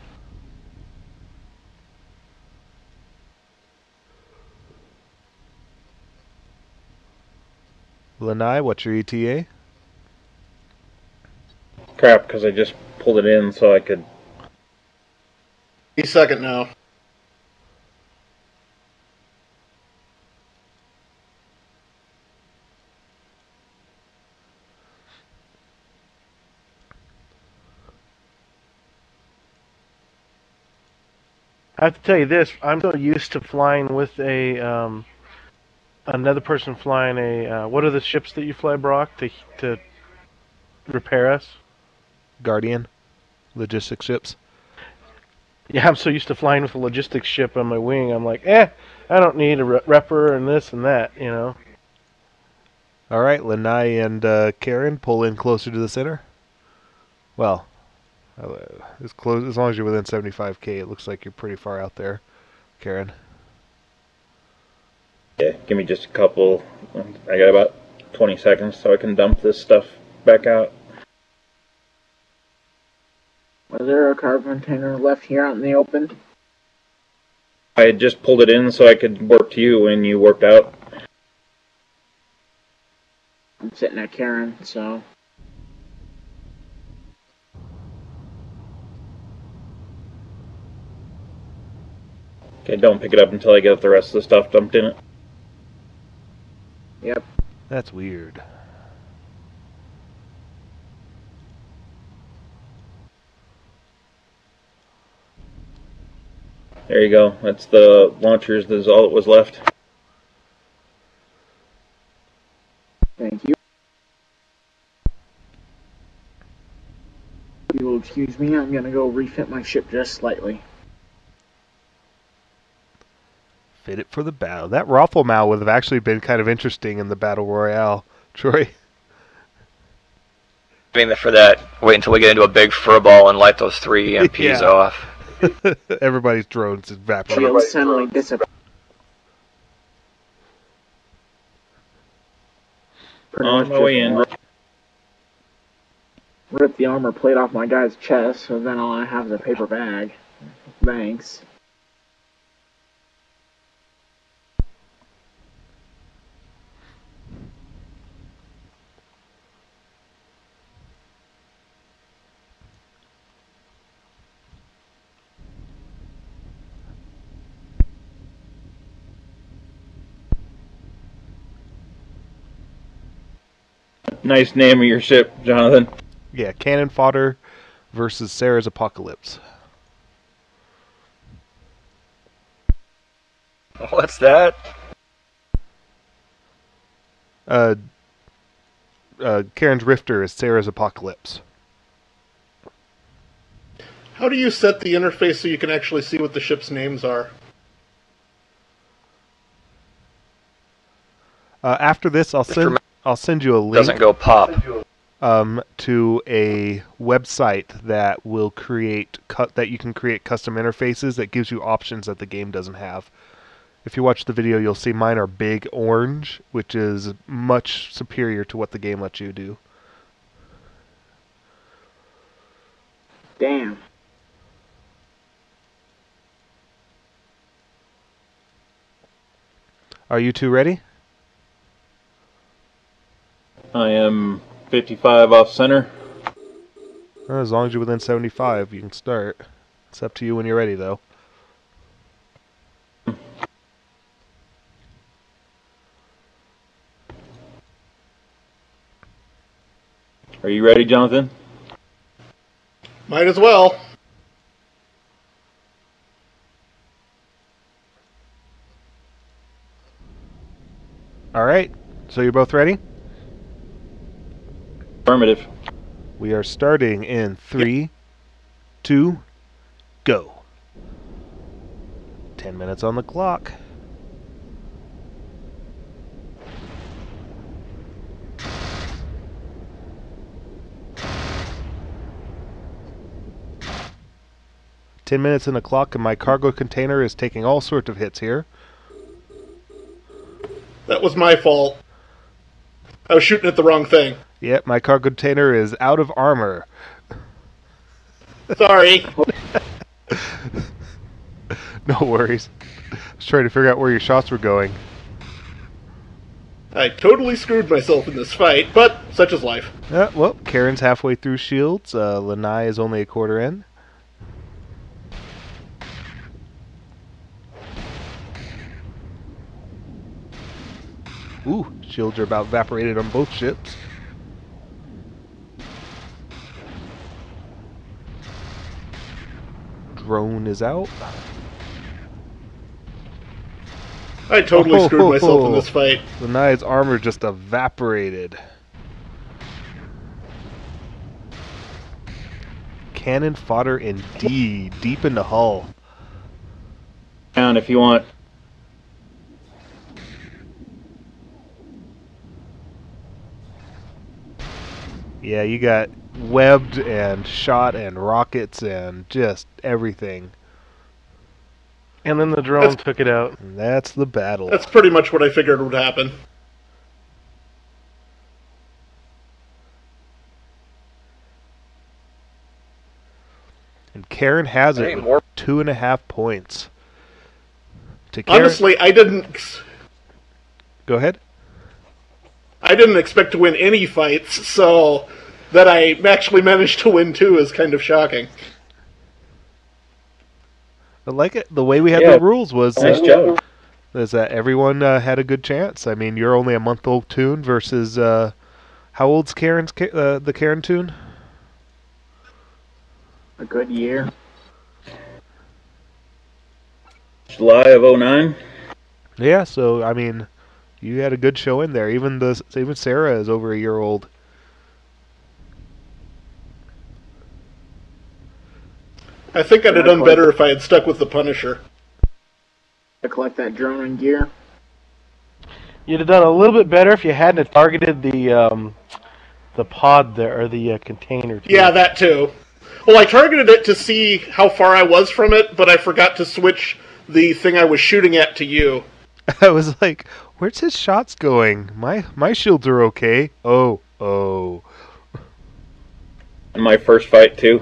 Lanai, what's your ETA? Crap, because I just pulled it in so I could. He's second now. I have to tell you this, I'm so used to flying with a another person flying a what are the ships that you fly, Brock, to repair us? Guardian, logistics ships. Yeah, I'm so used to flying with a logistics ship on my wing. I'm like, I don't need a repper and this and that, you know. All right, Lanai and Karen, pull in closer to the center. Well, as close as long as you're within 75k. It looks like you're pretty far out there, Karen. Yeah, give me just a couple. I got about 20 seconds so I can dump this stuff back out. Was there a cargo container left here out in the open? I had just pulled it in so I could warp to you when you warped out. I'm sitting at Karen, so... Okay, don't pick it up until I get the rest of the stuff dumped in it. Yep. That's weird. There you go. That's the launchers. That's all that was left. Thank you. If you will excuse me, I'm gonna go refit my ship just slightly. Fit it for the battle. That Rafflemow would have actually been kind of interesting in the Battle Royale, Troy. Being for that, wait until we get into a big furball and light those 3 EMPs Yeah. off. Everybody's drones evaporate. Shields suddenly disappear. On my way in. Rip the armor plate off my guy's chest, so then all I have is a paper bag. Thanks. Nice name of your ship, Jonathan. Yeah, Cannon Fodder versus Sarah's Apocalypse. What's that? Karen's Rifter is Sarah's Apocalypse. How do you set the interface so you can actually see what the ship's names are? After this, I'll send you a link. Doesn't go pop. To a website that will that you can create custom interfaces that gives you options that the game doesn't have. If you watch the video, you'll see mine are big orange, which is much superior to what the game lets you do. Damn. Are you two ready? I am 55 off center. As long as you're within 75, you can start. It's up to you when you're ready, though. Are you ready, Jonathan? Might as well. All right. So you're both ready? Affirmative. We are starting in 3, 2, go. 10 minutes on the clock. 10 minutes in the clock, and my cargo container is taking all sorts of hits here. That was my fault. I was shooting at the wrong thing. Yep, my cargo container is out of armor. Sorry. No worries. I was trying to figure out where your shots were going. I totally screwed myself in this fight, but such is life. Well, Karen's halfway through shields. Lanai is only a quarter in. Ooh, shields are about evaporated on both ships. Drone is out. I totally screwed myself in this fight. Lanai's armor just evaporated. Cannon fodder indeed, deep in the hull. Down if you want. Yeah, you got webbed and shot and rockets and just everything. And then the drone took it out. And that's the battle. That's pretty much what I figured would happen. And Karen has it with 2.5 points. To Karen, Honestly, I didn't... Go ahead. I didn't expect to win any fights, so that I actually managed to win 2 is kind of shocking. I like it. The way we had the rules was Nice job. is that everyone had a good chance. I mean, you're only a month-old tune versus how old's Karen's the Karen tune? A good year. July of 09. Yeah, so I mean, you had a good show in there. Even Sarah is over a year old. I think I'd have done better if I had stuck with the Punisher. To collect that drone and gear. You'd have done a little bit better if you hadn't targeted the pod there, or the container. Yeah, that too. Well, I targeted it to see how far I was from it, but I forgot to switch the thing I was shooting at to you. I was like, where's his shots going? My shields are okay. Oh. In my first fight, too.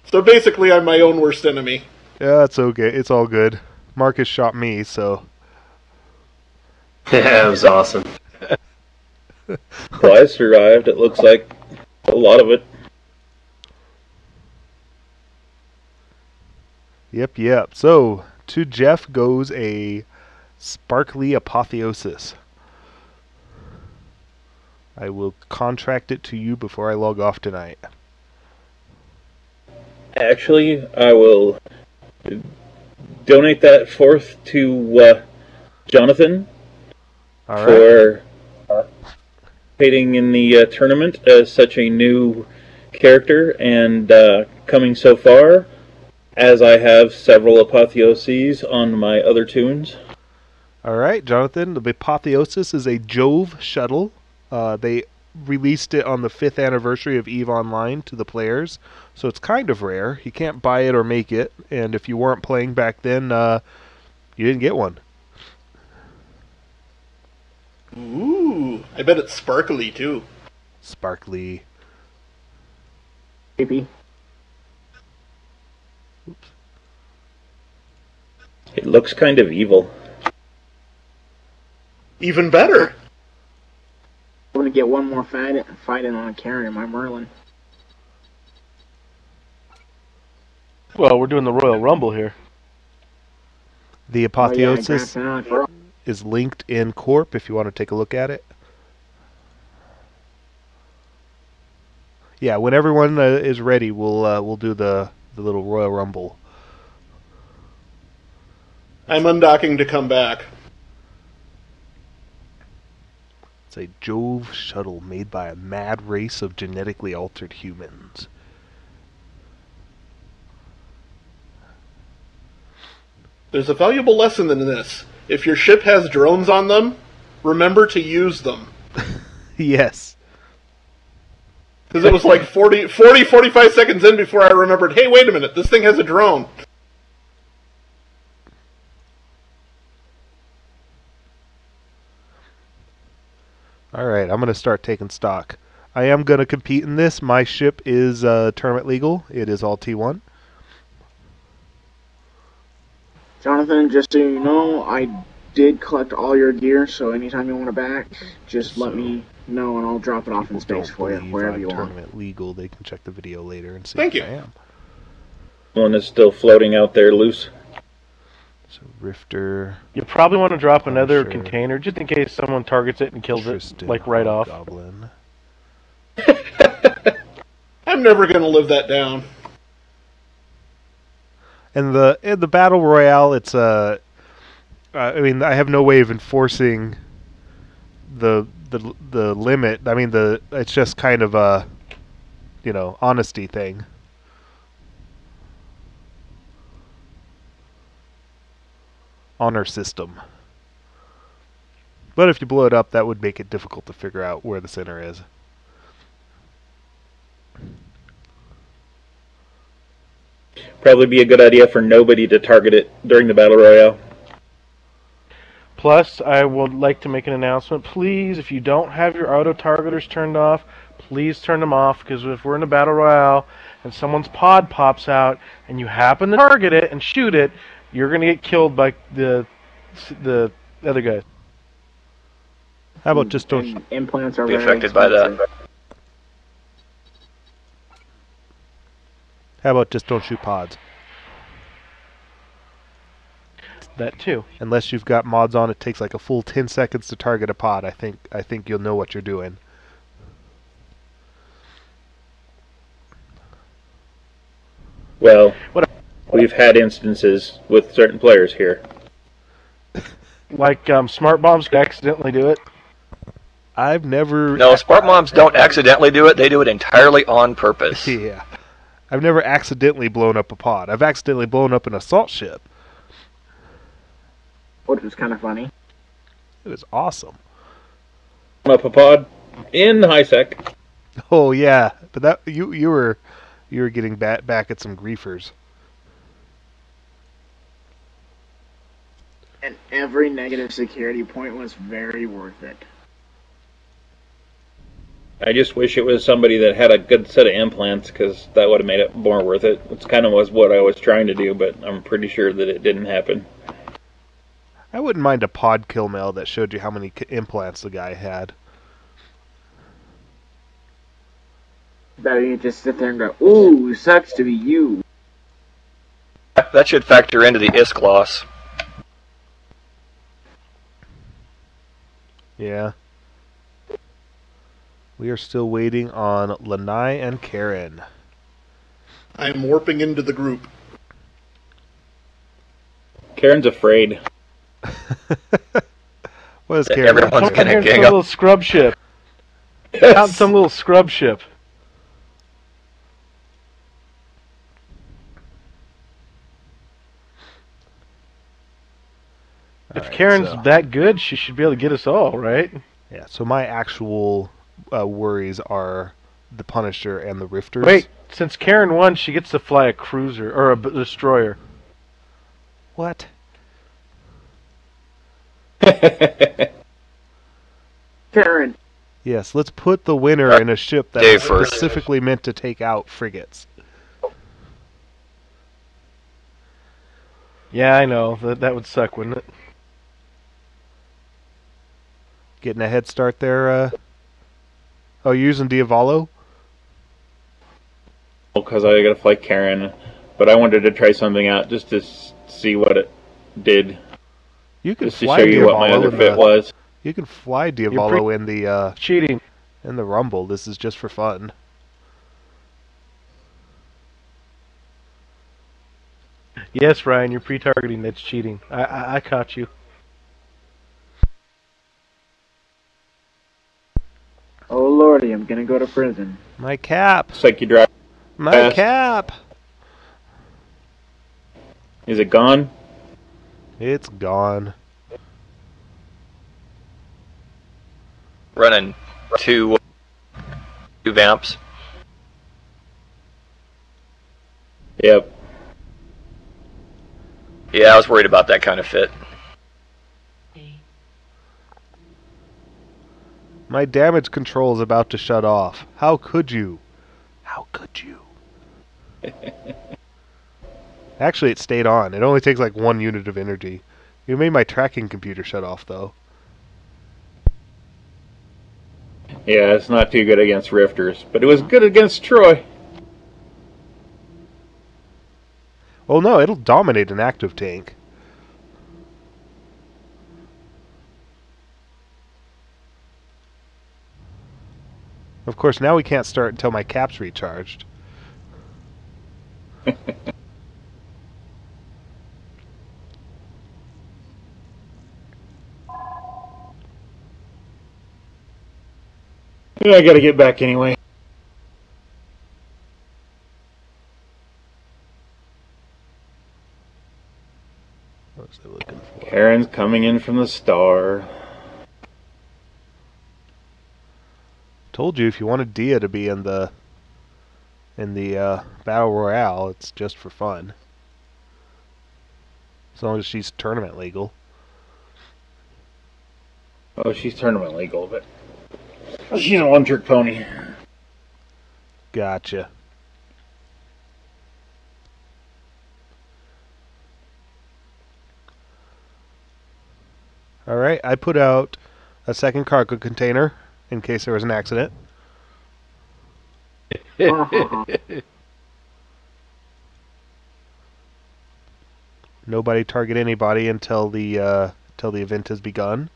So basically, I'm my own worst enemy. Yeah, it's okay. It's all good. Marcus shot me, so... Yeah, it was awesome. Well, I survived, it looks like. A lot of it. Yep. So, to Jeff goes a sparkly apotheosis. I will contract it to you before I log off tonight. Actually, I will donate that forth to Jonathan All right. for participating in the tournament as such a new character and coming so far, as I have several apotheoses on my other tunes. All right, Jonathan. The apotheosis is a Jove shuttle. They released it on the 5th anniversary of EVE Online to the players, so it's kind of rare. You can't buy it or make it, and if you weren't playing back then, you didn't get one. Ooh, I bet it's sparkly, too. Sparkly. Maybe. It looks kind of evil. Even better. I'm going to get one more fight in on Karen and my Merlin. Well, we're doing the Royal Rumble here. The apotheosis is linked in Corp if you want to take a look at it. Yeah, when everyone is ready, we'll do the little Royal Rumble. I'm undocking to come back. It's a Jove shuttle made by a mad race of genetically altered humans. There's a valuable lesson in this. If your ship has drones on them, remember to use them. Yes. Because it was like 45 seconds in before I remembered, hey, wait a minute, this thing has a drone. Alright, I'm going to start taking stock. I am going to compete in this. My ship is tournament legal. It is all T1. Jonathan, just so you know, I did collect all your gear, so anytime you want to back, just let me know and I'll drop it off in space for you, wherever you want. Tournament legal. They can check the video later and see Thank if you. I am. One is still floating out there loose. So Rifter. You probably want to drop another Sure. container just in case someone targets it and kills Tristan, it, like right off. Goblin. I'm never going to live that down. And the battle royale, it's I mean, I have no way of enforcing the limit. I mean, it's just kind of a, honesty thing. Honor system. But if you blow it up, that would make it difficult to figure out where the center is. Probably be a good idea for nobody to target it during the battle royale. Plus, I would like to make an announcement. Please, if you don't have your auto-targeters turned off, please turn them off, because if we're in a battle royale and someone's pod pops out and you happen to target it and shoot it, you're going to get killed by the other guys. How about just don't... And implants are Be very affected by that. expensive. How about just don't shoot pods? That too. Unless you've got mods on, it takes like a full 10 seconds to target a pod. I think you'll know what you're doing. Well, we've had instances with certain players here. Like smart bombs could accidentally do it. I've never... No, Spark Moms don't accidentally do it. They do it entirely on purpose. Yeah. I've never accidentally blown up a pod. I've accidentally blown up an assault ship. Which was kind of funny. It was awesome. Up a pod in high sec. Oh yeah, but that you were getting back at some griefers. And every negative security point was very worth it. I just wish it was somebody that had a good set of implants, because that would have made it more worth it. It's kind of was what I was trying to do, but I'm pretty sure that it didn't happen. I wouldn't mind a pod kill mail that showed you how many implants the guy had. Better you just sit there and go, ooh, sucks to be you. That should factor into the ISK loss. Yeah. We are still waiting on Lanai and Karen. I am warping into the group. Karen's afraid. What is Karen? Everyone's Come gonna here, gang some up. little scrub ship. Out some little scrub ship. If Alright, Karen's so- that good, she should be able to get us all, right? Yeah, so my actual worries are the Punisher and the Rifters. Wait, since Karen won, she gets to fly a cruiser or a destroyer. What? Karen, Yes, let's put the winner in a ship that Dave is first. specifically meant to take out frigates. Yeah, I know. That would suck, wouldn't it? Getting a head start there. Oh, you're using Diavolo? Because I gotta fly Karen, but I wanted to try something out just to see what it did. You can Just to fly show you what my Diavolo other fit was. You can fly Diavolo in the Cheating. Rumble. This is just for fun. Yes, Ryan, you're pre-targeting. That's cheating. I caught you. oh lordy, I'm gonna go to prison. My cap! It's like you drive. My Fast. cap! Is it gone? It's gone. Running two vamps. Yep. Yeah, I was worried about that kind of fit. My damage control is about to shut off. How could you? How could you? Actually, it stayed on. It only takes like 1 unit of energy. You made my tracking computer shut off, though. Yeah, it's not too good against Rifters, but it was good against Troy. Well, no, it'll dominate an active tank. Of course, now we can't start until my cap's recharged. I gotta get back anyway. What was I looking for? Karen's coming in from the star. Told you if you wanted Dia to be in the Battle Royale, it's just for fun. As long as she's tournament legal. Oh, she's tournament legal, but she's a one-trick pony. Gotcha. Alright, I put out a second cargo container in case there was an accident. Nobody target anybody until the event has begun.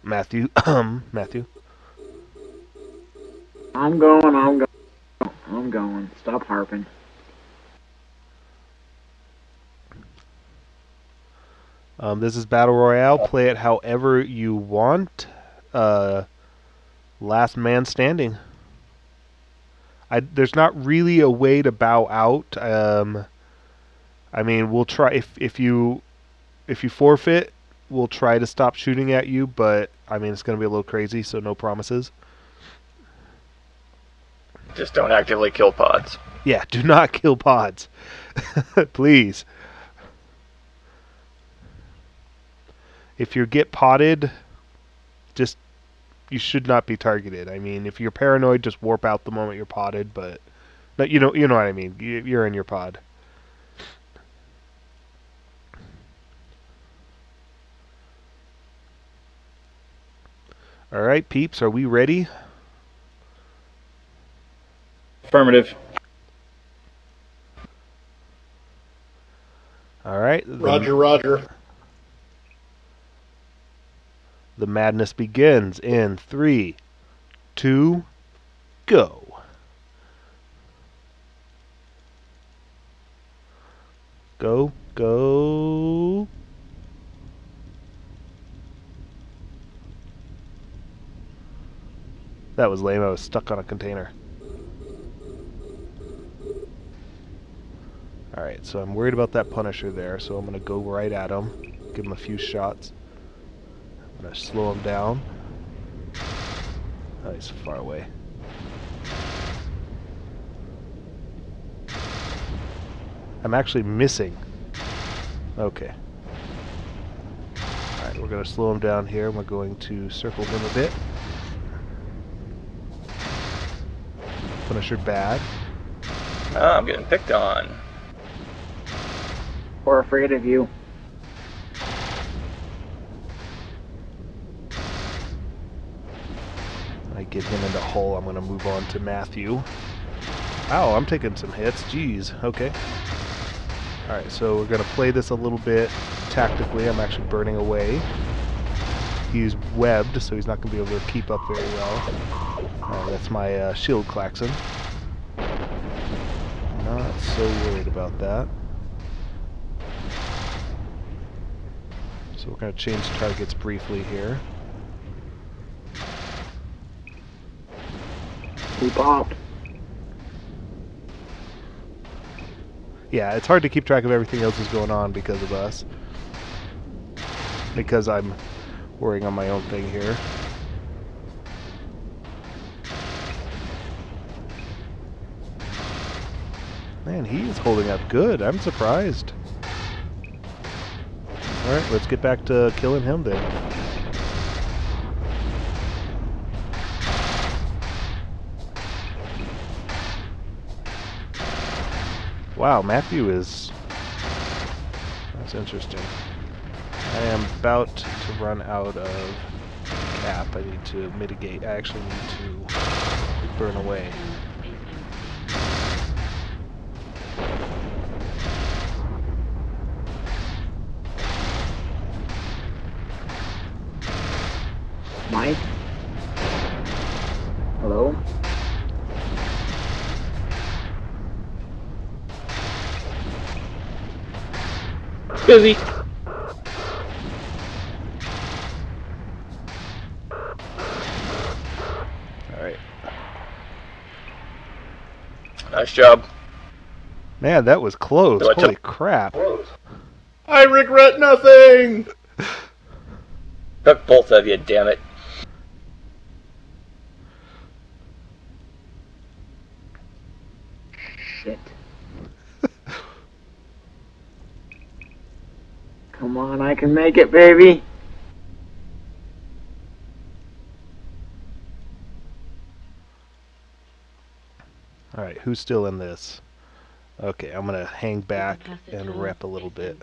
Matthew, Matthew. I'm going. Stop harping. This is Battle Royale. Play it however you want. Last man standing. There's not really a way to bow out. I mean, we'll try if you forfeit, we'll try to stop shooting at you, but I mean it's going to be a little crazy, so no promises. Just don't actively kill pods. Yeah, do not kill pods. Please. If you get potted, just you should not be targeted. I mean, if you're paranoid, just warp out the moment you're potted, but no, you know what I mean. You're in your pod. All right, peeps, are we ready? Affirmative. All right. Roger, roger. The madness begins in 3, 2, go. Go, go. That was lame. I was stuck on a container. Alright, so I'm worried about that Punisher there, so I'm going to go right at him. Give him a few shots. I'm going to slow him down. Oh, he's far away. I'm actually missing. Okay. Alright, we're going to slow him down here. We're going to circle him a bit. Punisher bad. Oh, I'm getting picked on. We're afraid of you. I get him in the hole. I'm going to move on to Matthew. Ow, I'm taking some hits. Jeez. Okay. Alright, so we're going to play this a little bit tactically. I'm actually burning away. He's webbed, so he's not going to be able to keep up very well. That's my shield klaxon. Not so worried about that. So we're going to change targets briefly here. We popped. Yeah, it's hard to keep track of everything else that's going on because of us. Because I'm worrying on my own thing here. Man, he is holding up good. I'm surprised. Alright, let's get back to killing him then. Wow, Matthew is... That's interesting. I am about to run out of cap. I need to mitigate. I actually need to burn away. Mike? Hello? Busy. Alright. Nice job. Man, that was close. So Holy crap. I regret nothing! Took both of you, damn it. Shit. Come on, I can make it, baby. Alright, who's still in this? Okay, I'm gonna hang back and rep a little bit.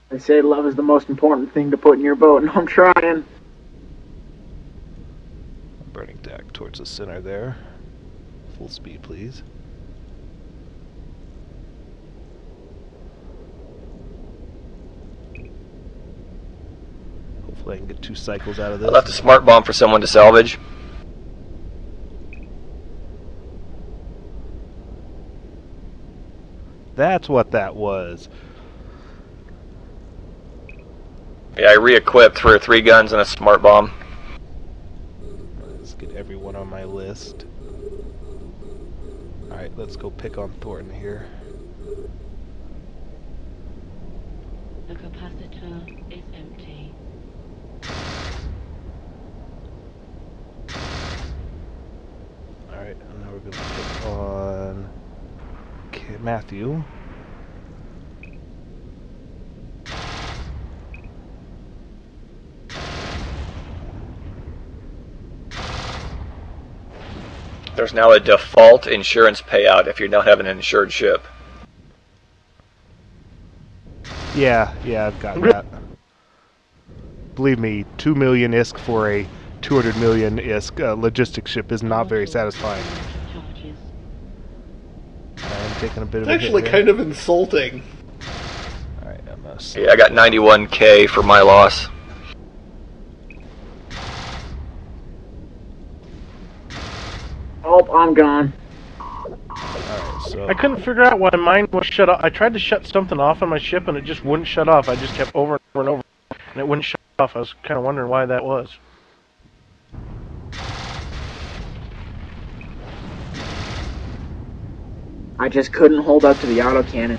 They say love is the most important thing to put in your boat, and I'm trying. Burning deck towards the center there. Full speed, please. Hopefully I can get 2 cycles out of I this. left a smart bomb for someone to salvage. That's what that was. Yeah, I re-equipped for 3 guns and a smart bomb. Let's get everyone on my list. Alright, let's go pick on Thornton here. The capacitor is empty. Alright, and now we're going to pick on Matthew. There's now a default insurance payout if you don't have an insured ship. Yeah, I've got that. Believe me, 2 million ISK for a 200 million ISK logistics ship is not very satisfying. I'm taking a bit of a hit Actually, here. kind of insulting. Alright, I'm gonna Yeah, I got 91k for my loss. Oh, I'm gone. Alright, so I couldn't figure out why mine was shut off. I tried to shut something off on my ship and it just wouldn't shut off. I just kept over and over and over and it wouldn't shut off. I was kind of wondering why that was. I just couldn't hold up to the autocannon.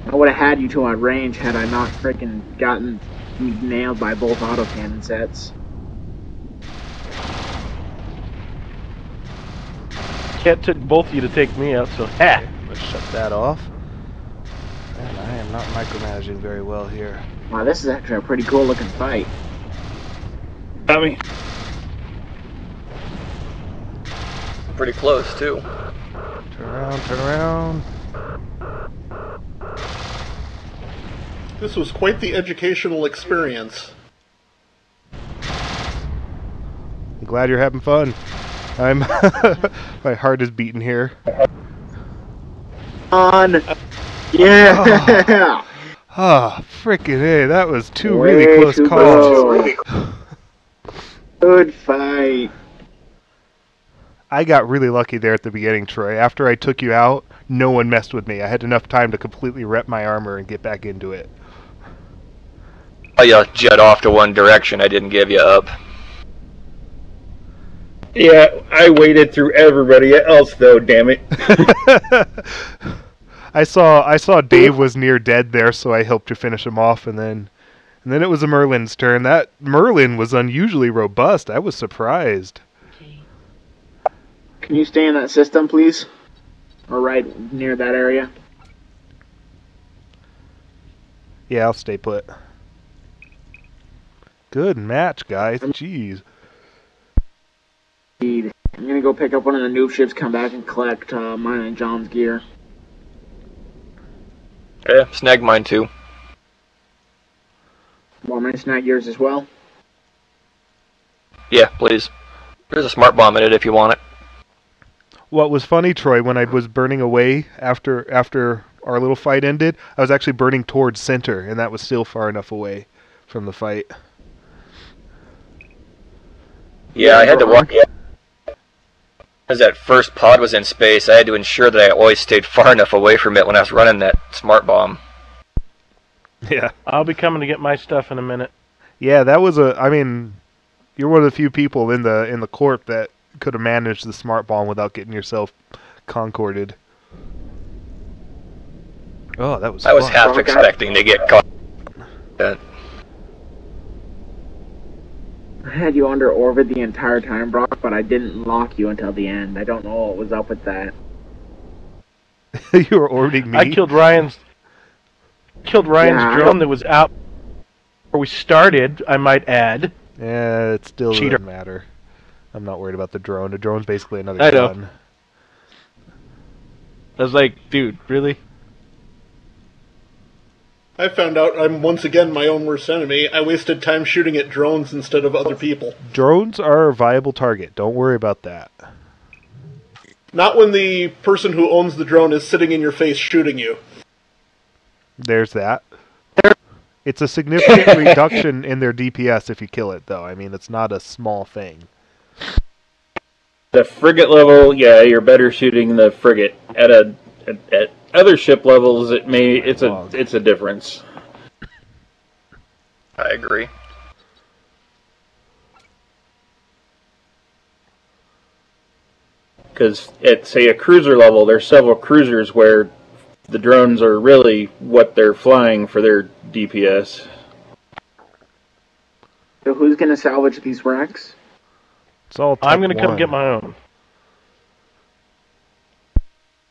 I would have had you to my range had I not freaking gotten nailed by both autocannon sets. It took both of you to take me out, so ha! let's shut that off. And I am not micromanaging very well here. Wow, this is actually a pretty cool looking fight. Got me. Pretty close, too. Turn around, turn around. This was quite the educational experience. I'm glad you're having fun. I'm my heart is beating here. On! Yeah! Ah, frickin' A, that was 2 Way really close too calls. close. Good fight. I got really lucky there at the beginning, Troy. After I took you out, no one messed with me. I had enough time to completely rep my armor and get back into it. Oh, you jet off to one direction. I didn't give you up. Yeah, I waited through everybody else though, damn it. I saw Dave was near dead there, so I helped you finish him off, and then it was a Merlin's turn. That Merlin was unusually robust. I was surprised. Can you stay in that system, please? Or right near that area? Yeah, I'll stay put. Good match, guys. Jeez. Indeed. I'm gonna go pick up one of the noob ships, come back and collect mine and John's gear. Yeah, snag mine too. Want me to snag yours as well? Yeah, please. There's a smart bomb in it if you want it. What was funny, Troy, when I was burning away after our little fight ended, I was actually burning towards center, and that was still far enough away from the fight. Yeah, I had to walk. As that first pod was in space, I had to ensure that I always stayed far enough away from it when I was running that smart bomb. Yeah. I'll be coming to get my stuff in a minute. Yeah, that was I mean, you're one of the few people in the corp that could have managed the smart bomb without getting yourself concorded. Oh, that was I was fun. half expecting to get caught. I had you under orbit the entire time, Brock, but I didn't lock you until the end. I don't know what was up with that. You were orbiting me. I killed Ryan's drone that was out before we started, I might add. Yeah, it still Cheater. doesn't matter. I'm not worried about the drone. The drone's basically another I know. gun. I was like, dude, really? I found out I'm once again my own worst enemy. I wasted time shooting at drones instead of other people. Drones are a viable target. Don't worry about that. Not when the person who owns the drone is sitting in your face shooting you. There's that. It's a significant reduction in their DPS if you kill it, though. I mean, it's not a small thing. The frigate level, yeah, you're better shooting the frigate. At other ship levels, it's a difference. I agree. Because at, say, a cruiser level, there's several cruisers where the drones are really what they're flying for their DPS. So who's gonna salvage these wrecks? It's all I'm Type going to come 1. get my own.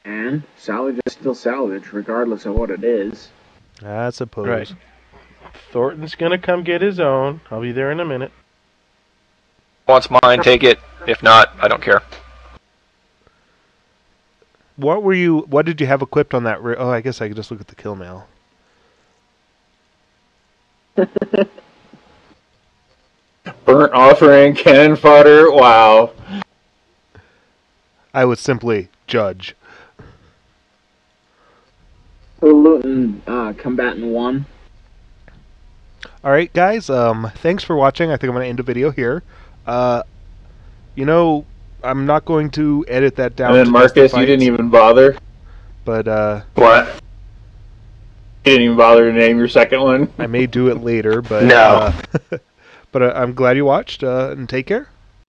And salvage is still salvage, regardless of what it is. I suppose. Right. Thornton's going to come get his own. I'll be there in a minute. Wants mine, take it. If not, I don't care. What did you have equipped on that? Oh, I guess I could just look at the kill mail. Burnt offering, cannon fodder, wow. I would simply judge. Luton, combatant 1. Alright, guys, thanks for watching. I think I'm going to end the video here. You know, I'm not going to edit that down. And then Marcus, you didn't even bother. But, What? You didn't even bother to name your second one? I may do it later, but... No. But I'm glad you watched, and take care.